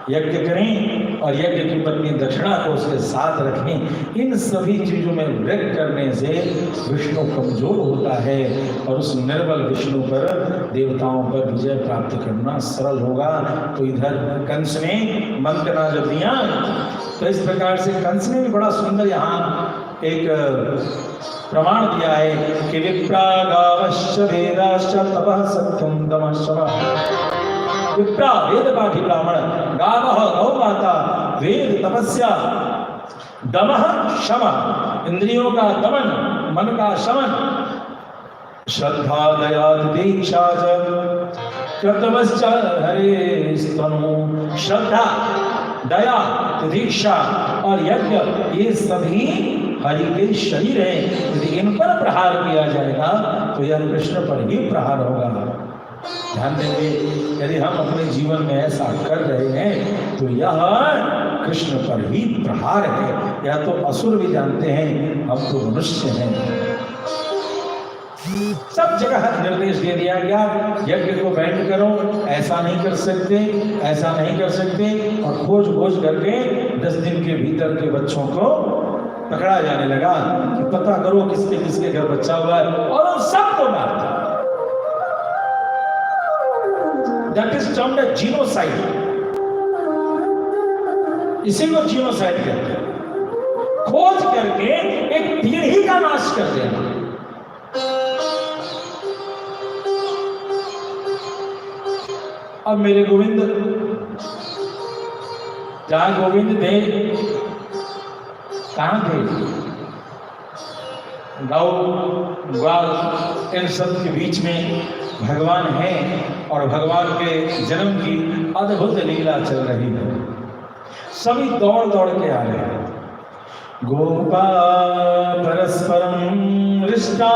यज्ञ करें और यज्ञ की पत्नी दक्षिणा को उसके साथ रखें। इन सभी चीजों में वृत्ति करने से विष्णु कमजोर होता है और उस निर्बल विष्णु पर, देवताओं पर विजय प्राप्त करना सरल होगा। तो इधर कंस ने मंत्र जब दिया, तो इस प्रकार से कंस ने भी बड़ा सुंदर यहाँ एक प्रमाण दिया है कि विप्रागावश्च वेदाश्च तपः सत्यं दमः शमः। विप्रा वेद पाठी ब्राह्मण, गावः गौ माता, वेद तपस्या, दमः शमः इंद्रियों का दमन, मन का शमन, श्रद्धा दया दीक्षा कर्तव्यश्च हरे स्तनु। श्रद्धा, दया, दीक्षा और यज्ञ, ये सभी हरि के शरीर है। यदि इन पर प्रहार किया जाएगा तो यह कृष्ण पर ही प्रहार होगा। ध्यान देंगे, यदि हम अपने जीवन में ऐसा कर रहे हैं तो यह कृष्ण पर ही प्रहार है। या तो असुर भी जानते हैं, हम तो मनुष्य हैं। सब जगह निर्देश दे दिया गया, यज्ञ को बैंड करो, ऐसा नहीं कर सकते, ऐसा नहीं कर सकते, और खोज खोज करके 10 दिन के भीतर के बच्चों को पकड़ा जाने लगा कि पता करो किसके किसके घर बच्चा हुआ है, और उन सबको मारता। That is termed as genocide. इसी को जीनोसाइड कहते हैं। खोज करके एक पीढ़ी का नाश कर देना। अब मेरे गोविंद, जहां गोविंद थे कहां थे? गौ ग्वाल इन सब के बीच में भगवान हैं और भगवान के जन्म की अद्भुत लीला चल रही है। सभी दौड़ दौड़ के आ रहे हैं। गोपा परस्परम रिष्टा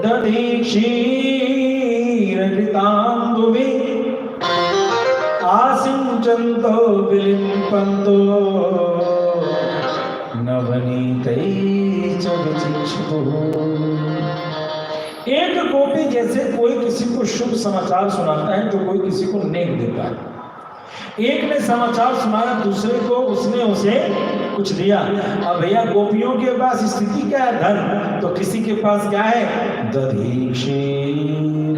दधी क्षीर कृतांबुवि आसिंचन्तो विलिम्पन्तो नवनीतैश्च विचिक्षितुः। एक गोपी जैसे कोई किसी को शुभ समाचार सुनाता है तो कोई किसी को नेक देता है। एक ने समाचार सुनाया दूसरे को, उसने उसे कुछ दिया। अब भैया गोपियों के पास स्थिति क्या है? धन। तो किसी के पास क्या है? दधी क्षीर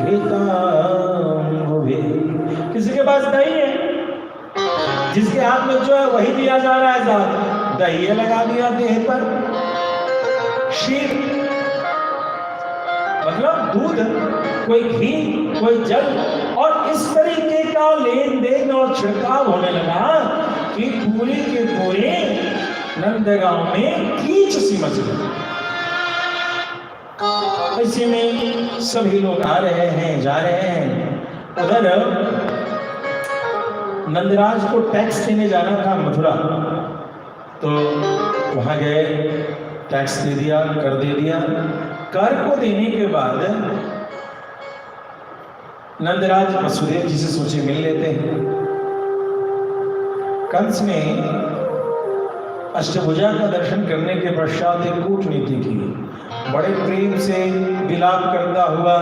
घृताम्बुभि। किसी के पास दही है, जिसके हाथ में जो है वही दिया जा रहा है। साथ दही लगा दिया देह पर। क्षीर मतलब दूध, कोई घी, कोई जल, और इस तरीके का लेन देन और छिड़काव होने लगा कि पूरे के पूरे नंदगांव में कीच सी मच गई। ऐसे में सभी लोग आ रहे हैं, जा रहे हैं। उधर नंदराज को टैक्स देने जाना था मथुरा, तो वहां गए, टैक्स दे दिया, कर दे दिया। कर को देने के बाद नंदराज वसुदेव जी से सोचे मिल लेते हैं। कंस ने अष्टभुजा का दर्शन करने के पश्चात एक कूटनीति की। बड़े प्रेम से विलाप करता हुआ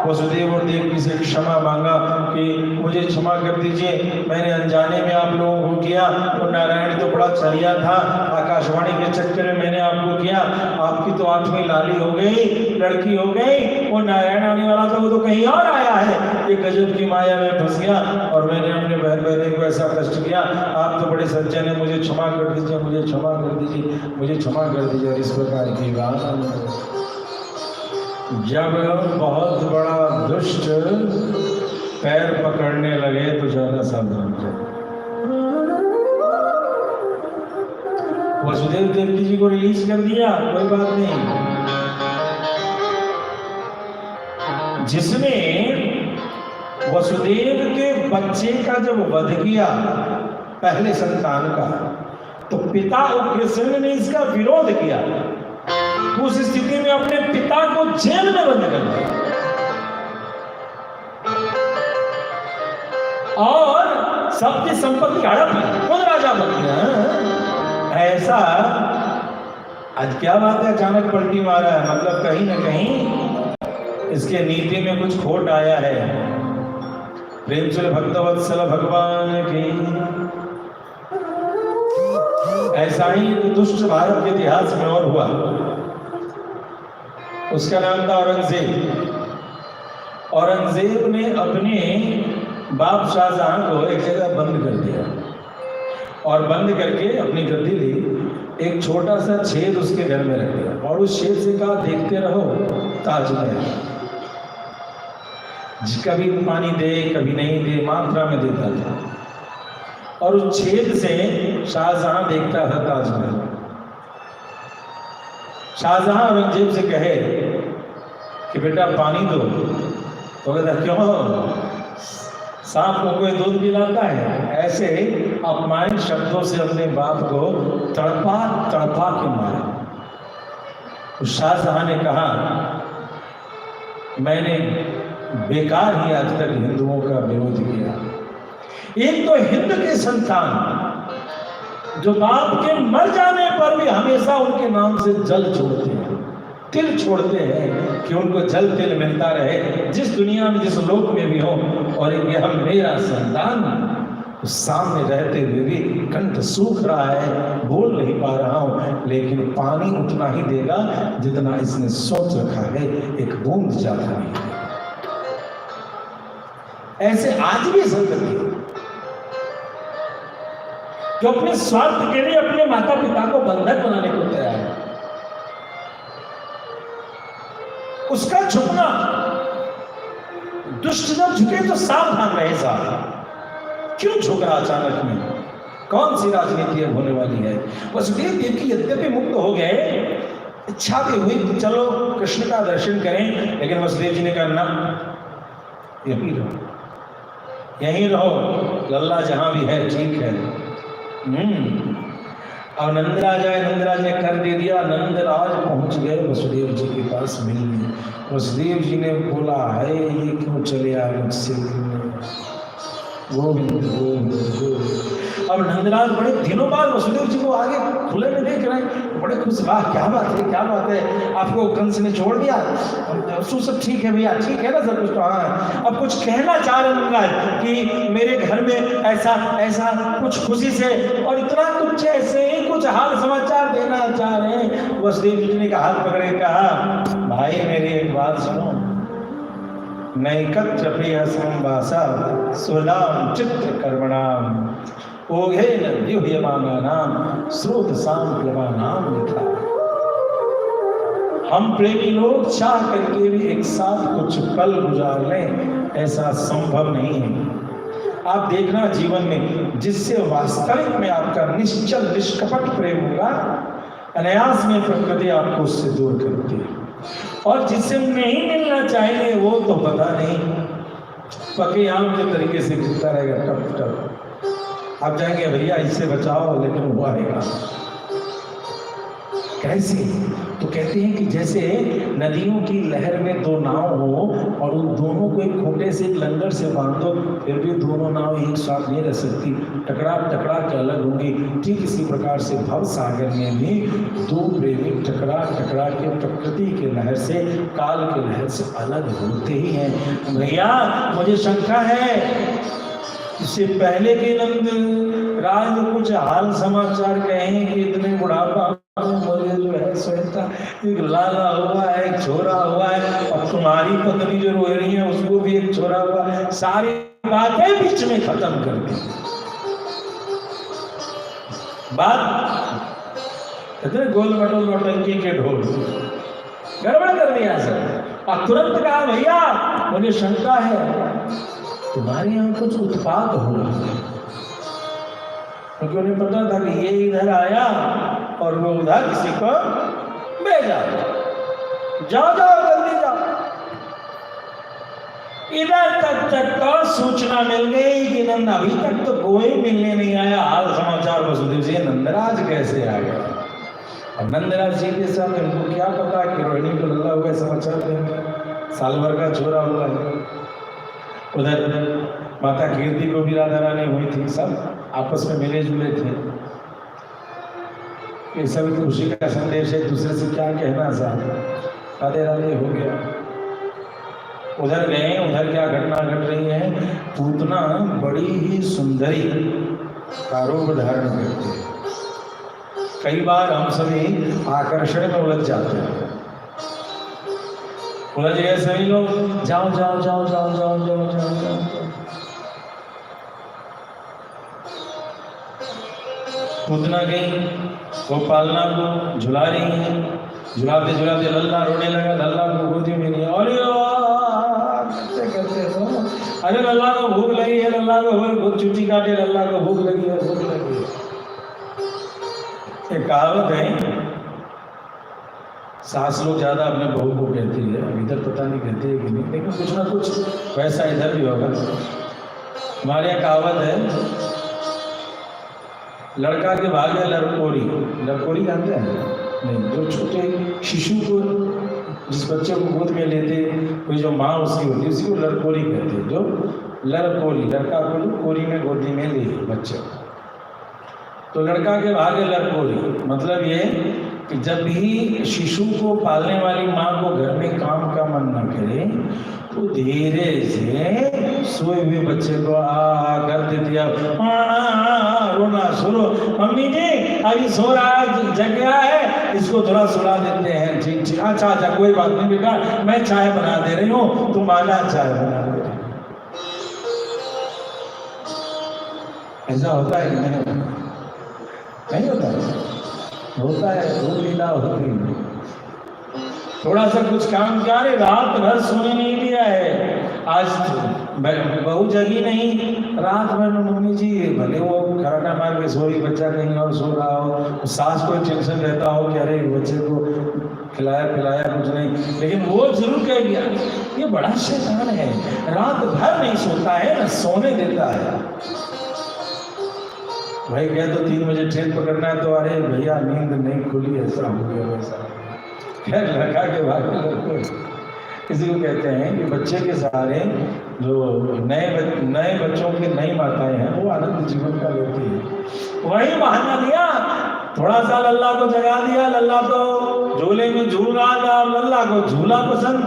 वसुदेव और देवकी से क्षमा मांगा कि मुझे क्षमा कर दीजिए, मैंने अनजाने में आप लोगों को किया। और नारायण तो बड़ा छलिया था, आकाशवाणी के चक्कर में मैंने आपको किया। आपकी तो 8वीं लाली हो गई, लड़की हो गई। वो नारायण आने वाला था, वो तो कहीं और आया है। ये गजब की माया में फंस गया और मैंने अपने बहन बहने को ऐसा कष्ट किया। आप तो बड़े सज्जन हैं, मुझे क्षमा कर दीजिए, मुझे क्षमा कर दीजिए, मुझे क्षमा कर दीजिए। और इस प्रकार की बात जब बहुत बड़ा दुष्ट पैर पकड़ने लगे तो ज्यादा सावधान रहे। वसुदेव देवकी जी को रिलीज कर दिया, कोई बात नहीं। जिसने वसुदेव के बच्चे का जब वध किया, पहले संतान का, तो पिता उग्रसेन ने इसका विरोध किया। उस स्थिति में अपने पिता को जेल में बंद कर दिया और सबकी संपत्ति हड़प ली, खुद राजा बन गया। ऐसा आज क्या बात है, अचानक पलटी मारा है। मतलब कहीं ना कहीं इसके नीति में कुछ खोट आया है। प्रेमचल भक्तवत्सल भगवान की। ऐसा ही दुष्ट भारत के इतिहास में और हुआ। उसका नाम था औरंगजेब। औरंगजेब ने अपने बाप शाहजहां को एक जगह बंद कर दिया और बंद करके अपनी गद्दी ली। एक छोटा सा छेद उसके घर में रख दिया और उस छेद से कहा, देखते रहो ताजमहल। कभी पानी दे, कभी नहीं दे, मात्रा में देता था। और उस छेद से शाहजहां देखता था ताजमहल। शाहजहां औरंगजेब से कहे कि बेटा पानी दो, तो कहता क्यों, सांप को कोई दूध पिलाता है। ऐसे अपमानित शब्दों से अपने बाप को तड़पा तड़पा के मारा। उस शाहजहां ने कहा, मैंने बेकार ही आज तक हिंदुओं का विरोध किया। एक तो हिंद के संतान जो बाप के मर जाने पर भी हमेशा उनके नाम से जल छोड़ते हैं, तिल छोड़ते हैं कि उनको जल तिल मिलता रहे जिस दुनिया में, जिस लोक में भी हो। और यह मेरा संतान सामने रहते हुए भी कंठ सूख रहा है, बोल नहीं पा रहा हूं, लेकिन पानी उतना ही देगा जितना इसने सोच रखा है, एक बूंद ज्यादा नहीं है। ऐसे आज भी संतति जो अपने स्वार्थ के लिए अपने माता पिता को बंधक बनाने को तैयार है, उसका झुकना, दुष्ट जब झुके तो सावधान रहे। साहब क्यों झुक रहा अचानक में, कौन सी राजनीति अब होने वाली है। वसुदेव देवकी यद्यपि मुक्त हो गए, इच्छा भी हुई तो चलो कृष्ण का दर्शन करें, लेकिन वसुदेव जी ने कहा ना, यहीं रहो, यहीं रहो, लल्ला जहां भी है ठीक है। और नंदराज आए, नंदराज ने कर दे दिया। नंदराज पहुंच गए वसुदेव जी के पास मिलने। वसुदेव जी ने बोला, है ये क्यों चले आए मुझसे, गोविंद गोविंद गोविंद। अब नंदराज बड़े दिनों बाद वसुदेव जी को आगे खुले में देख रहे है। बड़े खुश, वाह क्या बात है, क्या बात है, आपको कंस ने छोड़ दिया? तो सब ठीक है भैया, ठीक है ना सब कुछ? तो हाँ, अब कुछ कहना चाह रहे होंगे कि मेरे घर में ऐसा ऐसा कुछ खुशी से और इतना कुछ ऐसे ही कुछ हाल समाचार देना चाह रहे हैं। वसुदेव जी ने हाथ पकड़े कहा, भाई मेरी एक बात सुनो, नैकत्र प्रिय संवासा सुलाम चित्र कर्मणाम ओघे दिव्यमाना नाम स्रोत साम नाम लिखा। हम प्रेमी लोग चाह करके भी एक साथ कुछ पल गुजार लें, ऐसा संभव नहीं है। आप देखना जीवन में जिससे वास्तविक में आपका निश्चल निष्कपट प्रेम होगा, अनायास में प्रकृति आपको उससे दूर करती है, और जिससे नहीं मिलना चाहिए वो तो पता नहीं पके आम के तरीके से गिरता रहेगा टप टप। आप जाएंगे भैया इससे बचाओ, लेकिन वो आएगा कैसे? तो कहते हैं कि जैसे नदियों की लहर में दो नाव हो और उन दोनों को एक खूंटे से लंगर से बांध दो, फिर भी दोनों नाव एक साथ नहीं रह सकती, टकरा टकरा के अलग होंगी। ठीक इसी प्रकार से भव सागर में भी दो प्रेमी टकरा टकरा के प्रकृति के लहर से, काल के लहर से अलग होते ही हैं। भैया मुझे शंका है, इससे पहले के नंद राज कुछ हाल समाचार कहें कि इतने बुढ़ापा मुझे जो है सोचता एक लाला हुआ है, एक छोरा हुआ है, और तुम्हारी पत्नी जो रो रही है उसको भी एक छोरा हुआ है, सारी बातें बीच में खत्म कर दी। बात कहते गोल मटोल नौटंकी के ढोल गड़बड़ कर दिया सर, और तुरंत कहा भैया मुझे शंका है तुम्हारे यहाँ कुछ उत्पात हो रहा है, क्योंकि उन्हें पता था कि ये इधर आया और वो उधर किसी को भेजा। जाओ जाओ जल्दी जाओ। इधर तक तो सूचना मिल गई कि नंद अभी तक तो कोई मिलने नहीं आया। हाल समाचार वसुदेव जी नंदराज कैसे आ गया? अब नंदराज जी के साथ इनको क्या पता कि रोहिणी को लल्ला हुआ समाचार देंगे, साल भर का छोरा हुआ है। उधर माता कीर्ति को भी राधा रानी हुई थी, सब आपस में मिले जुले थे। ये सब खुशी का संदेश है, दूसरे से क्या कहना साहब, राधे राधे हो गया। उधर गए, उधर क्या घटना घट रही है, पूतना बड़ी ही सुंदरी का रूप धारण करती है। कई बार हम सभी आकर्षण में उलझ जाते हैं, उलझ गए सभी लोग, जाओ जाओ जाओ जाओ जाओ जाओ जाओ जाओ। पूतना गई, वो पालना को झुला रही है, झुलाते झुलाते लल्ला रोने लगा, लल्ला को गोदी में लिया, अरे करते करते तो अरे लल्ला को भूख लगी है, लल्ला को बहुत चुटी काटे, लल्ला को भूख लगी है, भूख लगी है। एक कहावत है, सास लोग ज्यादा अपने बहू को कहती है, इधर पता नहीं कहते है कि नहीं, लेकिन कुछ ना कुछ वैसा इधर भी होगा। हमारे यहाँ कहावत है, लड़का के भागे लड़कोरी। लड़कोरी जानते हैं? नहीं, जो छोटे शिशु को, जिस बच्चे को गोद में लेते, कोई जो माँ उसकी होती है उसी को लड़कोरी कहते हैं। जो लड़कोरी, लड़का को कोरी में गोदी में ले बच्चे, तो लड़का के भागे लड़कोरी। मतलब ये कि जब भी शिशु को पालने वाली माँ को घर में काम का मन न करे, तो धीरे से सोए हुए बच्चे को आ कर देती है, रोना शुरू, मम्मी जी अभी सो रहा है, जग गया है, इसको थोड़ा सुला देते हैं। ठीक ठीक, अच्छा अच्छा कोई बात नहीं बेटा, मैं चाय बना दे रही हूँ, तुम आना चाय बना दे रही। ऐसा होता है कि नहीं होता है? होता है, वो लीला होती है। थोड़ा सा कुछ काम किया, रात भर सोने नहीं दिया है, आज बहू जगी नहीं, रात भर मम्मी जी, भले वो खराटा मार के सोई, बच्चा कहीं और सो रहा हो, सास को टेंशन रहता हो कि अरे बच्चे को खिलाया पिलाया कुछ नहीं, लेकिन वो जरूर कह दिया। ये बड़ा शैतान है, रात भर नहीं सोता है, न सोने देता है। भाई कह तो 3 बजे ट्रेन पकड़ना है, तो अरे भैया नींद नहीं खुली, ऐसा हो गया वैसा। खैर लड़का के भाग में किसी को कहते हैं कि बच्चे के सहारे जो नए बच्चों की नई माताएं हैं, वो आनंद जीवन का लेती है। वही बहाना लिया थोड़ा सा लल्ला को जगा दिया, लल्ला तो झूले में झूल रहा था और लल्ला को झूला पसंद।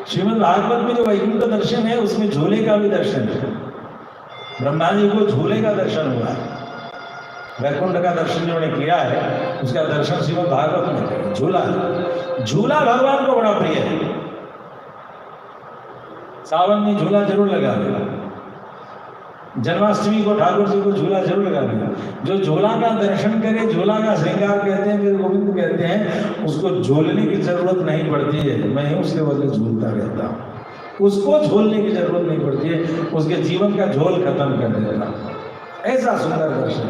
श्रीमद् भागवत में जो वैकुंठ दर्शन है उसमें झूले का भी दर्शन है। ब्रह्मा जी को झूले का दर्शन हुआ है। वैकुंठ का दर्शन जिन्होंने किया है उसका दर्शन श्रीमद् भागवत में है। झूला झूला भगवान को बड़ा प्रिय है। सावन में झूला जरूर लगा देगा। जन्माष्टमी को ठाकुर जी को झूला जरूर लगा देगा। जो झूला का दर्शन करे, झूला का श्रृंगार कहते हैं, फिर गोविंद कहते हैं उसको झूलने की जरूरत नहीं पड़ती है, मैं ही उसके बदले झूलता रहता हूँ। उसको झूलने की जरूरत नहीं पड़ती है, उसके जीवन का झोल खत्म कर देता हूँ। ऐसा सुंदर दर्शन,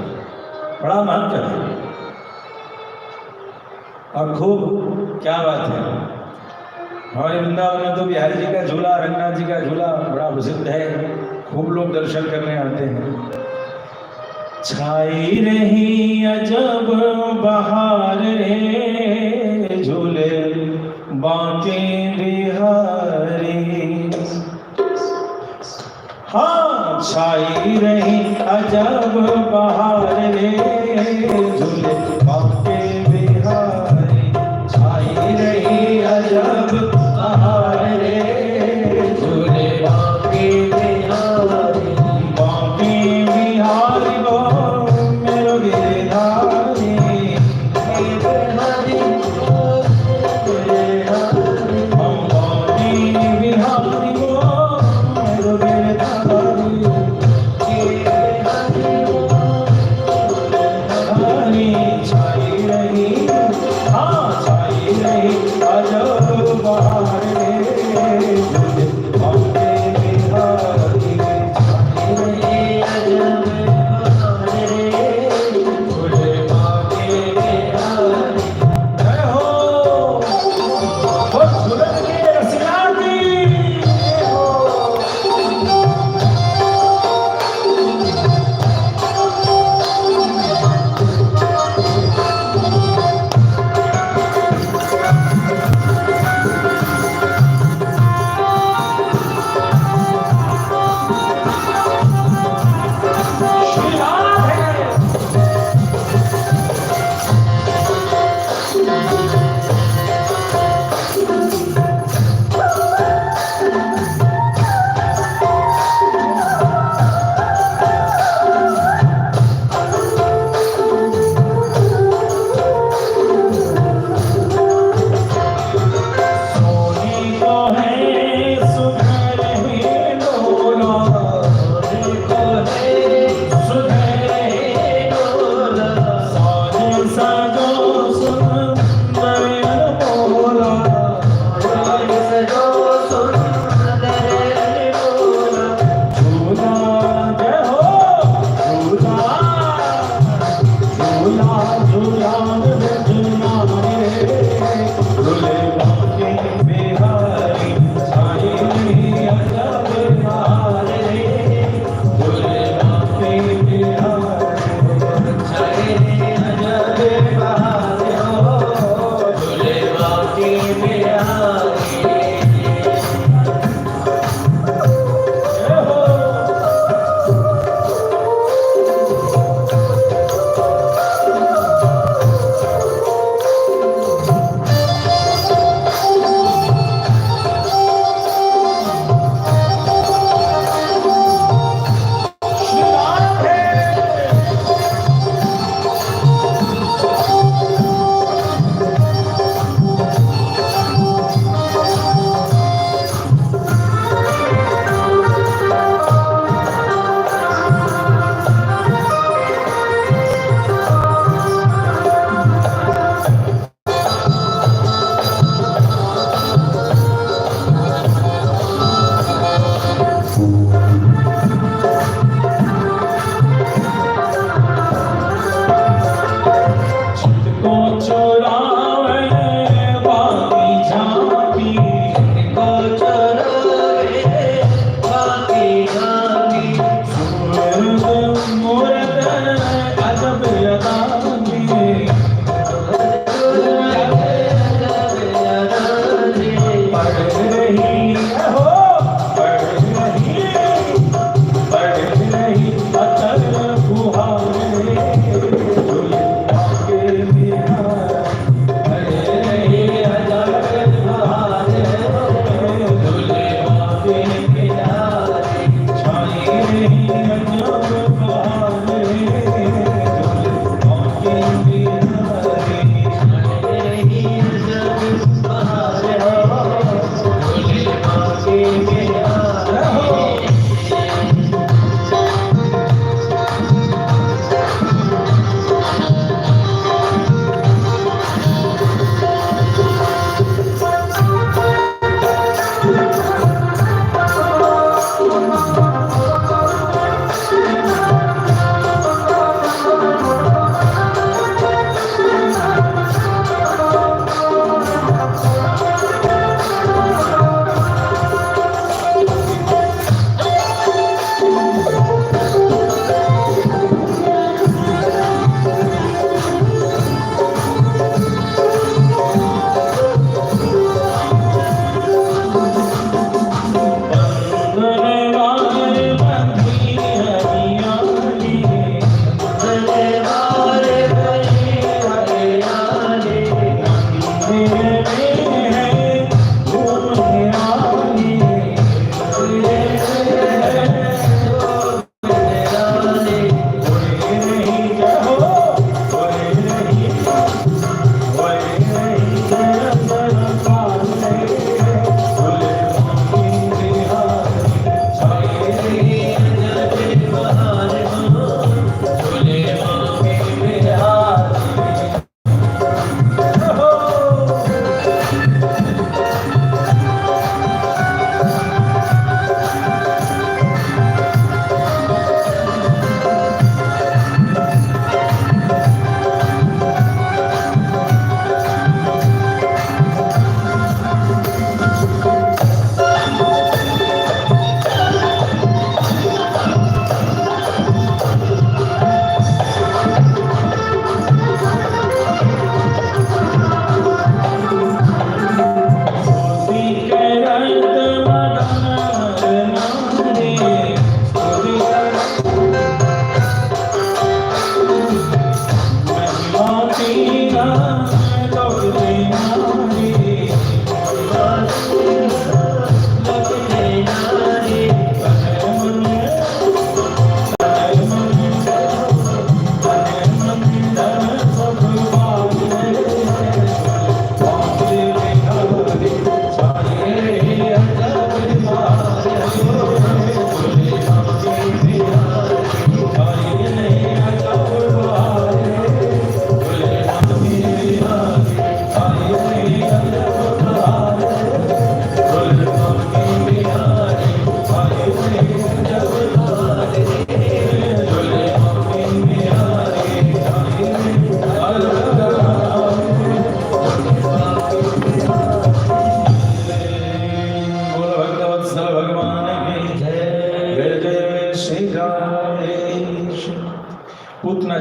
बड़ा महत्व है। और खूब क्या बात है, हमारे वृंदावन में तो बिहारी जी का झूला, रंगनाथ जी का झूला बड़ा प्रसिद्ध है, खूब लोग दर्शन करने आते हैं। छाई रही अजब बहार रे, झूले बांके बिहारी। हाँ, छाई रही अजब बहार रे, झूले बांके बिहारी। छाई रही अजब बहार रे, झूले बांके बिहारी। बांके बिहारी गो मेरो गिरधारी, हम बांके बिहारी गो मेरो गिरधारी। छाई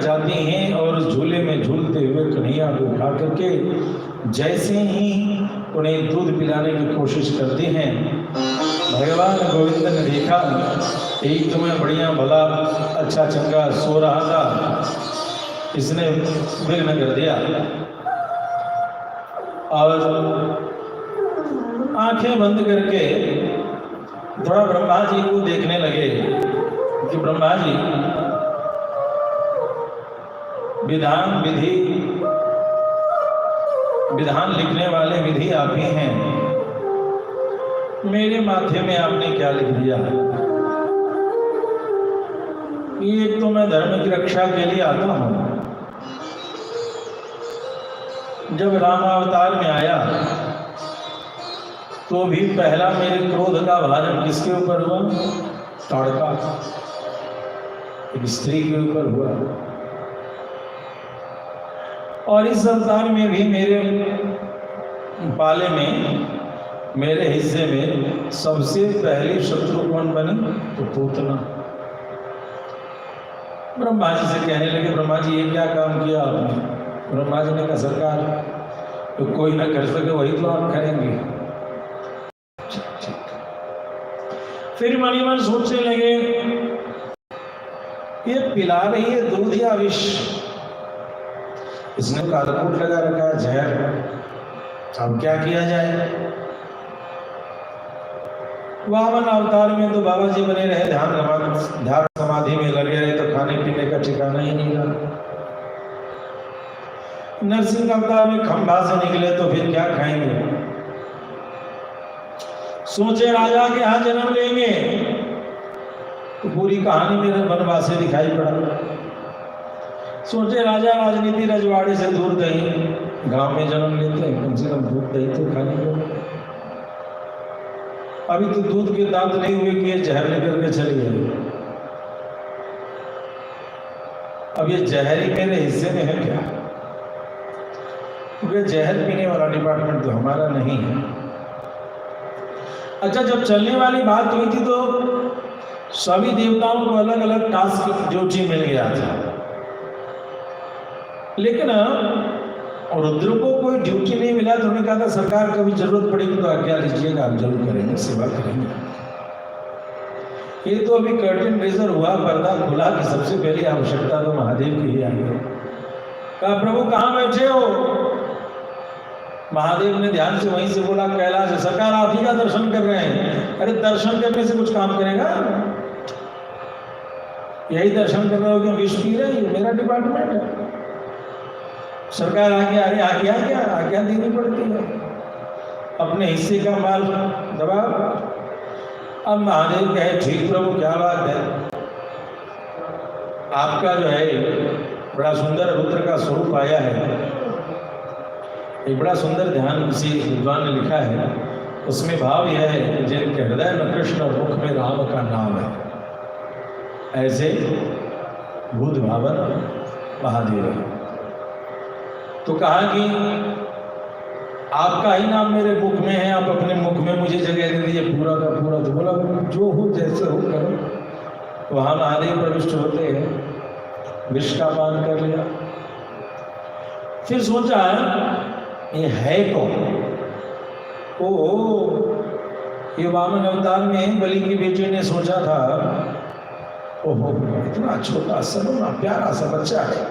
जाती हैं और उस झूले में झूलते हुए कन्हैया को उठा करके जैसे ही उन्हें दूध पिलाने की कोशिश करती हैं, भगवान गोविंद ने देखा एक तो मैं बढ़िया भला अच्छा चंगा सो रहा था, इसने विघ्न कर दिया और आंखें बंद करके थोड़ा ब्रह्मा जी को देखने लगे कि ब्रह्मा जी विधान लिखने वाले विधि आप ही हैं, मेरे माथे में आपने क्या लिख दिया? एक तो मैं धर्म की रक्षा के लिए आता हूं, जब राम अवतार में आया तो भी पहला मेरे क्रोध का भाजन किसके ऊपर हुआ? ताड़का, एक स्त्री के ऊपर हुआ। और इस अवतार में भी मेरे पाले में, मेरे हिस्से में सबसे पहली शत्रु कौन बनी? तो पूतना। ब्रह्मा जी से कहने लगे, ब्रह्मा जी ये क्या काम किया आपने? ब्रह्मा जी ने कहा, सरकार तो कोई ना कर सके वही तो आप करेंगे। फिर मन ही मन सोचने लगे, ये पिला रही है दूध या विष? इसने कालकूट लगा रखा है, जहर। अब क्या किया जाए? वामन अवतार में तो बाबा जी बने रहे, ध्यान समाधि में लगे रहे, तो खाने पीने का ठिकाना ही नहीं रहा। नरसिंह अवतार में खंभा से निकले तो फिर क्या खाएंगे? सोचे राजा के यहाँ जन्म लेंगे तो पूरी कहानी मेरे वनवास से दिखाई पड़ा। सोचे राजा राजनीति रजवाड़े से दूर कहीं गांव में जन्म लेते हैं, कम से कम दूध दही तो खाने को। अभी तो दूध के दांत नहीं हुए कि जहर लेकर के चली गई। अब ये जहर ही मेरे हिस्से में है क्या? क्योंकि जहर पीने वाला डिपार्टमेंट तो हमारा नहीं है। अच्छा, जब चलने वाली बात हुई थी तो सभी देवताओं को अलग अलग टास्क ड्यूटी मिल गया था, लेकिन रुद्र को कोई ड्यूटी नहीं मिला। तो उन्होंने कहा था सरकार कभी जरूरत पड़ेगी तो आज्ञा लीजिएगा, आप जरूर करेंगे, सेवा करेंगे। ये तो अभी कर्टन रेजर हुआ, पर्दा खुला कि सबसे पहली आवश्यकता तो महादेव की ही आई है। कहा प्रभु कहाँ बैठे हो? महादेव ने ध्यान से वहीं से बोला कैलाश है। सरकार आप ही का दर्शन कर रहे हैं। अरे दर्शन करने से कुछ काम करेगा? यही दर्शन कर रहे हो कि विष पी रहे हैं, मेरा डिपार्टमेंट है। सरकार आगे आ रही, आज्ञा क्या? आज्ञा देनी पड़ती है, अपने हिस्से का माल दबा। अब महादेव कहे ठीक प्रभु क्या बात है, आपका जो है बड़ा सुंदर रुद्र का स्वरूप आया है। एक बड़ा सुंदर ध्यान किसी विद्वान ने लिखा है, उसमें भाव यह है कि जिनके हृदय में कृष्ण और मुख में राम का नाम है, ऐसे भूत भावन महादेव है। तो कहा कि आपका ही नाम मेरे मुख में है, आप अपने मुख में मुझे जगह दे दीजिए पूरा का पूरा। तो बोला जो हो जैसे हो करो। वहाँ महादेव प्रविष्ट होते हैं, विष का पान कर लिया। फिर सोचा ये है कौन? ये वामन अवतार में बलि की बेटी ने सोचा था, ओहो इतना छोटा सलोना प्यारा सा बच्चा है,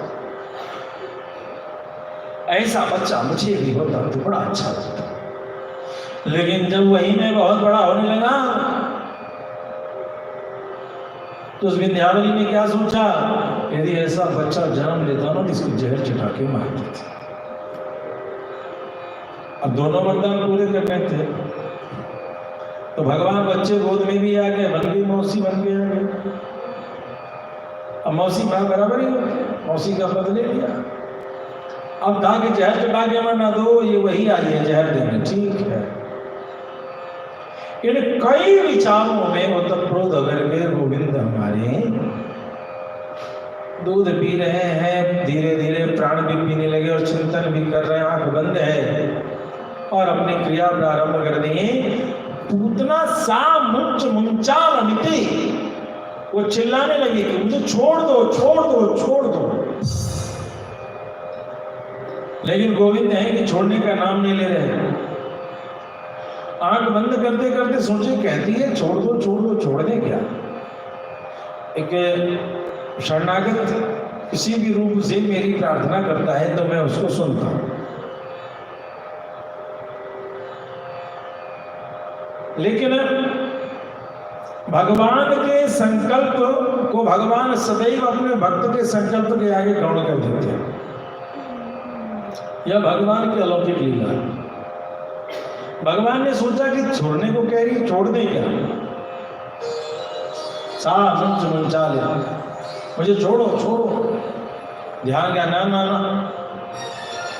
ऐसा बच्चा मुझे भी होता तो बड़ा अच्छा होता। लेकिन जब वही में बहुत बड़ा होने लगा तो उस विंध्यावली ने क्या सोचा, यदि ऐसा बच्चा जन्म लेता ना तो इसको जहर चटा के मार देते। अब दोनों वरदान पूरे करने थे तो भगवान बच्चे गोद में भी आ गए, बन गई मौसी, बन गए। अब मौसी माँ बराबर ही होती, मौसी का पद ले लिया। अब कहा कि जहर चटा के मरना दो, ये वही आई है जहर देने, ठीक है। इन कई विचारों में ओतप्रोत होकर के गोविंद हमारे दूध पी रहे हैं, धीरे धीरे प्राण भी पीने लगे और चिंतन भी कर रहे हैं, आंख बंद है और अपनी क्रिया प्रारंभ कर दी। पूतना सा मुंच मुंचाल मिटी, वो चिल्लाने लगी कि मुझे छोड़ दो छोड़ दो छोड़ दो। लेकिन गोविंद है कि छोड़ने का नाम नहीं ले रहे। आंख बंद करते करते सोचे, कहती है छोड़ दो छोड़ दो, छोड़ दे क्या? एक शरणागत किसी भी रूप से मेरी प्रार्थना करता है तो मैं उसको सुनता हूं, लेकिन भगवान के संकल्प को भगवान सदैव अपने भक्त के संकल्प के आगे गौण कर देते हैं। यह भगवान की अलौकिक लीला है। भगवान ने सोचा कि छोड़ने को कह रही, छोड़ दे क्या? मंचा ले, मुझे छोड़ो छोड़ो। ध्यान क्या? ना ना ना।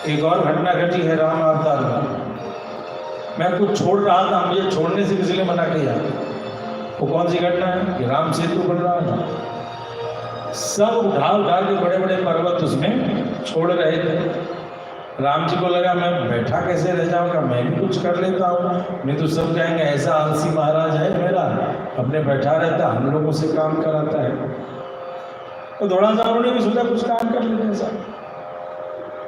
एक और घटना घटी है राम अवतार में। मैं कुछ छोड़ रहा था, मुझे छोड़ने से किसी ने मना किया। वो कौन सी घटना है कि राम सेतु बन रहा था, सब उठा उठा के बड़े बड़े पर्वत उसमें छोड़ रहे थे। राम जी को लगा मैं बैठा कैसे रह जाऊंगा, मैं भी कुछ कर लेता हूँ। नहीं तो सब कहेंगे ऐसा आलसी महाराज है मेरा, अपने बैठा रहता, हम लोगों से काम कराता है। तो थोड़ा सा उन्होंने भी सोचा कुछ काम कर लेते हैं साहब।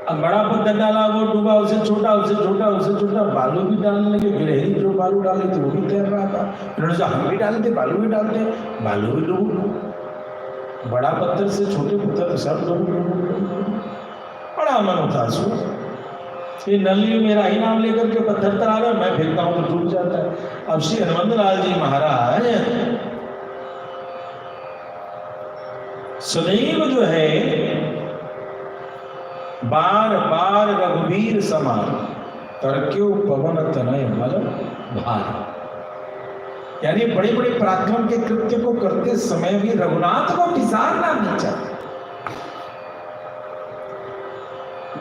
अब बड़ा पत्थर डाला, वो डूबा, उसे छोटा, उसे छोटा, उसे छोटा, बालू भी डालने लगे। गिलहरी जो बालू डाले थे वो भी तैर रहा था। उन्होंने कहा हम भी डालते, बालू भी डालते, बालू भी डूब। बड़ा पत्थर से छोटे पत्थर सब डूब। बड़ा मन उदास हुआ, ये नली मेरा ही नाम लेकर के पत्थर तरा रहा, मैं फेंकता हूँ तो टूट जाता है। अब श्री हनुमंत लाल जी महाराज सदैव जो है बार बार रघुवीर समान तरक्यो पवन तनय मल भार, यानी बड़े बड़े पराक्रम के कृत्य को करते समय भी रघुनाथ को विसारना नहीं चाहते।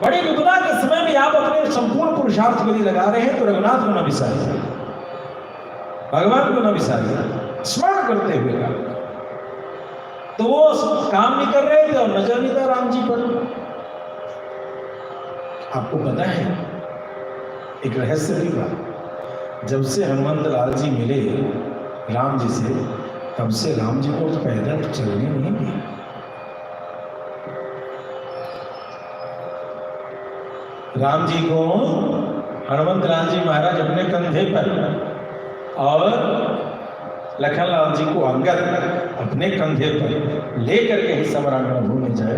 बड़ी विपदा के समय भी आप अपने संपूर्ण पुरुषार्थ के लिए लगा रहे हैं तो रघुनाथ को न विसारिए, भगवान को न विसारिए, स्मरण करते हुए काम। तो वो काम नहीं कर रहे थे और नजर नहीं था राम जी पर। आपको पता है एक रहस्य की बात, जब से हनुमंत लाल जी मिले राम जी से, तब से राम जी को पैदल चलने नहीं दिया। राम जी को हनुमंत लाल जी महाराज अपने कंधे पर और लखनलाल जी को अंगद अपने कंधे पर लेकर के ही समरांगण घूमने जाए।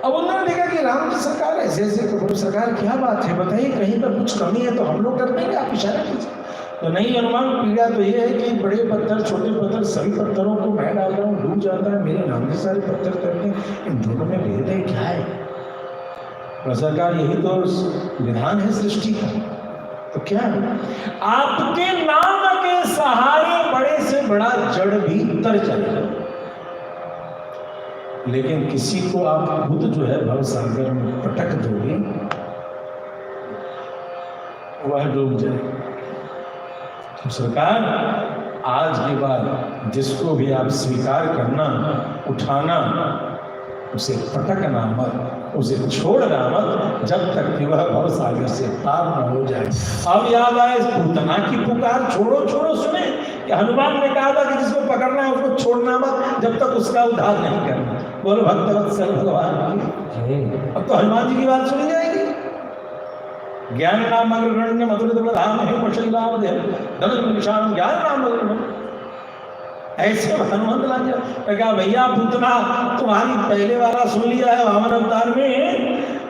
अब उन्होंने देखा कि राम जी सरकार ऐसे ऐसे, तो सरकार क्या बात है बताइए, कहीं पर कुछ कमी है तो हम लोग कर देंगे, आप इशारा कीजिए। तो नहीं हनुमान, पीड़ा तो ये है कि बड़े पत्थर छोटे पत्थर सभी पत्थरों को मैं डाल रहा हूँ, डूब जाता है, मेरे नाम के सारे पत्थर करते हैं, इन दोनों में भेद है क्या है? तो सरकार यही तो विधान है सृष्टि का। तो क्या है? आपके नाम के सहारे बड़े से बड़ा जड़ भी तर जाएगा, लेकिन किसी को आप खुद जो है भव सागर में पटक दोगे वह डूब जाएगा। तो सरकार आज के बाद जिसको भी आप स्वीकार करना, उठाना, उसे पटकना मत, उसे छोड़ना मत, जब तक कि वह भव सागर से पार न हो जाए। अब याद आए पूतना की पुकार, छोड़ो छोड़ो सुने कि हनुमान ने कहा था कि जिसको पकड़ना है उसको छोड़ना मत जब तक उसका उद्धार नहीं करना। बोलो भक्तवत्सल भगवान की। अब तो हनुमान जी की बात सुनी जाएगी। ज्ञान नाम अग्रगण्य मधुर धाम है मशैलाम धनुष ज्ञान नाम अग्रगण्य। ऐसे हनुमंत लाल जी कहा भैया पूतना तुम्हारी पहले वाला सुन लिया है वामन अवतार में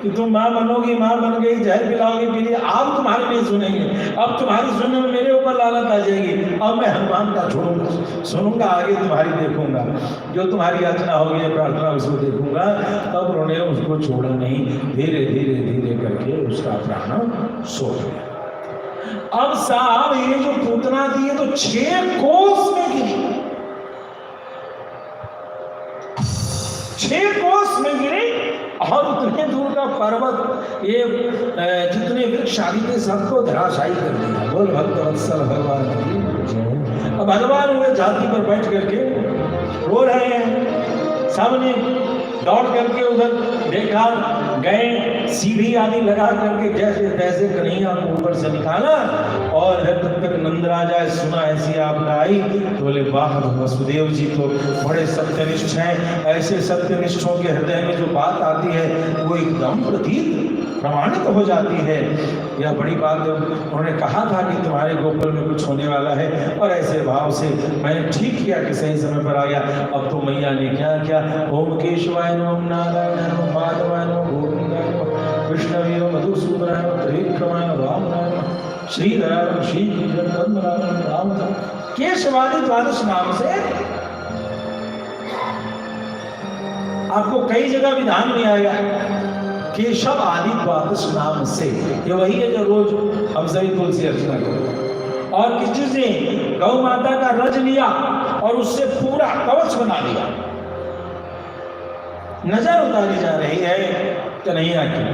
कि तुम माँ बनोगी, माँ बन गई, जहर पिलाओगी पी लिया, अब तुम्हारे नहीं सुनेंगे, अब तुम्हारी सुनने में मेरे ऊपर लालत आ जाएगी। अब मैं हनुमान का छोड़ूंगा, सुनूंगा, आगे तुम्हारी देखूंगा, जो तुम्हारी याचना होगी प्रार्थना उसको देखूंगा। तब उन्होंने उसको छोड़ा नहीं, धीरे धीरे धीरे करके उसका प्राण सो गया। अब साहब ये जो पूतना थी ये तो 6 कोस में गिरी, 6 कोस में गिरी, और उतने दूर का पर्वत, ये जितने वृक्ष आदि थे सबको धराशायी कर दिया। बोल भक्तवत्सल भगवान की। अब भगवान हुए छाती पर बैठ करके रो रहे हैं। सबने दौड़ करके उधर देखा, गए सीढ़ी आदि लगा करके जैसे तैसे कन्हैया को ऊपर से निकाला, और जब तक नंदराजा सुना ऐसी आपदा आई तो बोले वाह वसुदेव जी तो बड़े सत्यनिष्ठ हैं। ऐसे सत्यनिष्ठों के हृदय में जो बात आती है वो एकदम प्रमाणित हो जाती है। यह बड़ी बात उन्होंने कहा था कि तुम्हारे गोकुल में कुछ होने वाला है, और ऐसे भाव से मैंने ठीक किया कि सही समय पर आ गया। अब तो मैया ने क्या किया, ओम केशवाय नमः नारायण नमः माधवाय नमः गोविंदाय नमः विष्णवे नमः मधुसूदनाय नमः त्रिविक्रमाय नमः वामनाय नमः श्रीधराय नमः श्रीधराय नमः राम केशवादि द्वादश नाम से आपको कई जगह विधान में आएगा केशव आदि द्वादश नाम से। ये वही है जो रोज हम सभी तुलसी अर्चना करते। और किसी से गौ माता का रज लिया और उससे पूरा कवच बना लिया। नजर उतारी जा रही है कन्हैया की,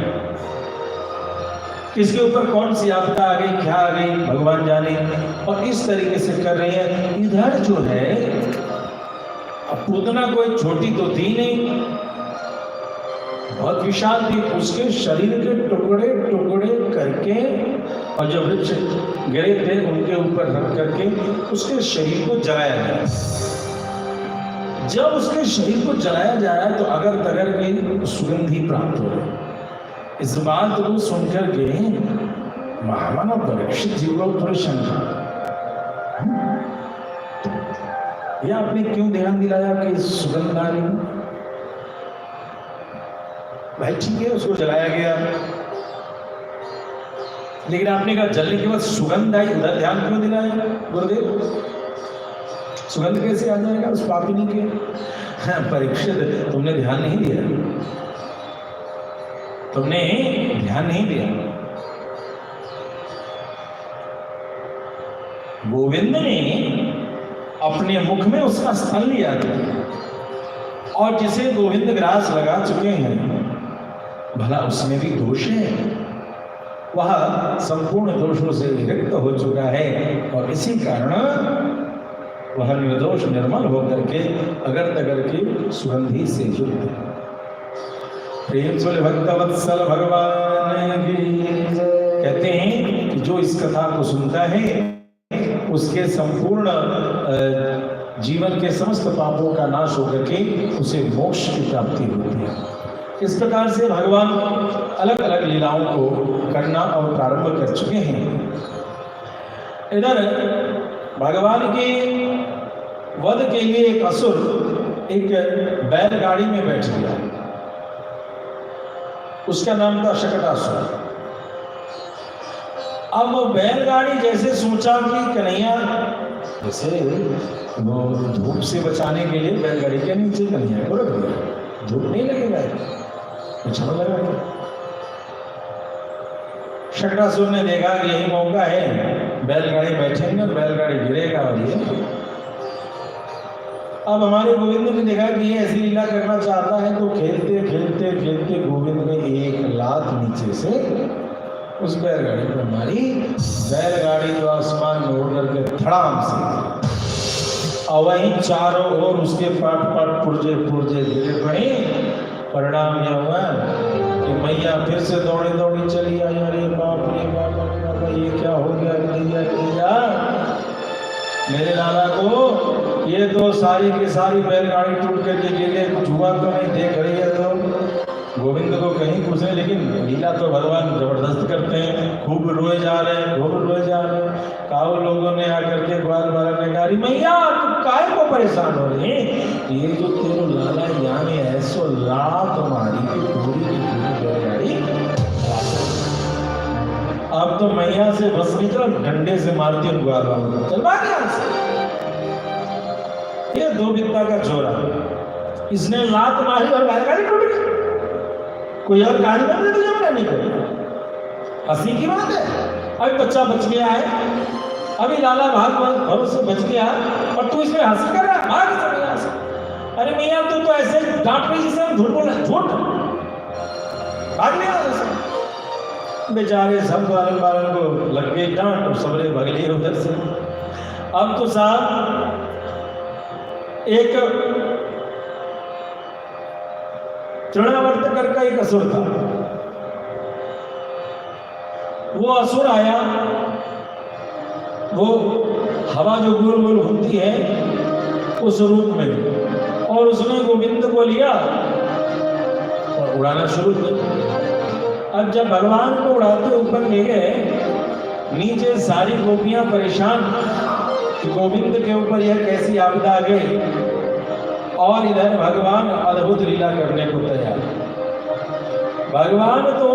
किसके ऊपर कौन सी आपदा आ गई, क्या आ गई, भगवान जाने। और इस तरीके से कर रही है। इधर जो है पूतना कोई छोटी तो थी नहीं, बहुत विशाल थी। उसके शरीर के टुकड़े टुकड़े करके और जो वृक्ष गिरे थे उनके ऊपर रख करके उसके शरीर को जलाया गया। जब उसके शरीर को जलाया जा रहा है तो अगर तगर की सुगंधी प्राप्त हो रही। इस बात को सुनकर के महामानव परीक्षित जी को थोड़ी शंका, यह आपने क्यों ध्यान दिलाया कि सुगंध आ रही? भाई ठीक है, उसको जलाया गया, लेकिन आपने कहा जलने के बाद सुगंध आई, उधर ध्यान क्यों दिलाया गुरुदेव? सुगंध कैसे आ जाएगा उस पापिनी के? हाँ, परीक्षित तुमने ध्यान नहीं दिया, तुमने ध्यान नहीं दिया। गोविंद ने अपने मुख में उसका स्थल लिया था, और जिसे गोविंद ग्रास लगा चुके हैं भला उसमें भी दोष है, वह संपूर्ण दोषों से विरक्त हो चुका है, और इसी कारण वह निर्दोष निर्मल होकर के अगर तगर की सुगंधी से युक्त है। प्रेम से भक्तवत्सल भगवान की कहते हैं कि जो इस कथा को सुनता है उसके संपूर्ण जीवन के समस्त पापों का नाश होकर के उसे मोक्ष की प्राप्ति होती है। इस प्रकार से भगवान अलग अलग लीलाओं को करना और प्रारंभ कर चुके हैं। इधर भगवान के वध के लिए एक असुर एक बैलगाड़ी में बैठ गया, उसका नाम था शकटासुर। अब वो बैलगाड़ी जैसे सोचा कि कन्हैया, जैसे वो धूप से बचाने के लिए बैलगाड़ी के नीचे कन्हैया को रख दिया, धूप नहीं लगेगा, बिछाना लगा। शकटासुर ने देखा कि यही मौका है, बैलगाड़ी बैठेंगे और बैलगाड़ी गिरेगा, और ये अब हमारे गोविंद ने देखा कि ये ऐसी लीला करना चाहता है, तो खेलते खेलते खेलते गोविंद ने एक लात नीचे से उस बैलगाड़ी पर मारी। बैलगाड़ी जो आसमान में उड़ करके धड़ाम से, और वहीं चारों ओर उसके पाट पाट पुर्जे पुर्जे गिरे पड़े। परिणाम यह हुआ कि मैया फिर से दौड़ी दौड़ी चली आई। अरे बाप रे बाप, अरे बाप, ये क्या हो गया भैया मेरे लाला को? ये तो सारी की सारी बैलगाड़ी टूट करके गिरे, जुआ तो नहीं देख रही है। तो गोविंद को कहीं कुछ नहीं, लेकिन लीला तो भगवान जबरदस्त करते हैं। खूब रोए जा रहे हैं, खूब रोए जा रहे हैं। काऊ लोगों ने आकर के ग्वाल वाला ने कहा, मैया तुम काहे को परेशान हो रही है? ये जो तेरे लाला यहाँ में है सो लात मारी की पूरी बैलगाड़ी। अब तो मैया से बस की तरफ डंडे से मारती हूँ ग्वाल वाला, चलवा गया से। ये दो बित्ता का छोरा, इसने लात मारी और बैलगाड़ी टूट गई। कोई और कहानी बन रही तुझे नहीं कर, हंसी की बात है। अभी बच्चा बच गया है, अभी लाला भाग भरोसे बच गया, और तू इसमें हंसी कर रहा है, भाग चले यहाँ से। अरे मैया तू तो ऐसे डांट रही जिसे झूठ बोला, झूठ भाग लिया ऐसे। बेचारे सब बालन बालन को लग गई डांट, और सबरे भाग लिए उधर से। अब तो साहब एक तृणावर्त कर का एक असुर था। वो असुर आया, वो हवा जो गोल गोल घूमती है उस रूप में, और उसने गोविंद को लिया और उड़ाना शुरू किया। अब जब भगवान को उड़ाते ऊपर ले गए, नीचे सारी गोपियां परेशान कि गोविंद के ऊपर यह कैसी आपदा आ गई, और इधर भगवान अद्भुत लीला करने को तैयार। भगवान तो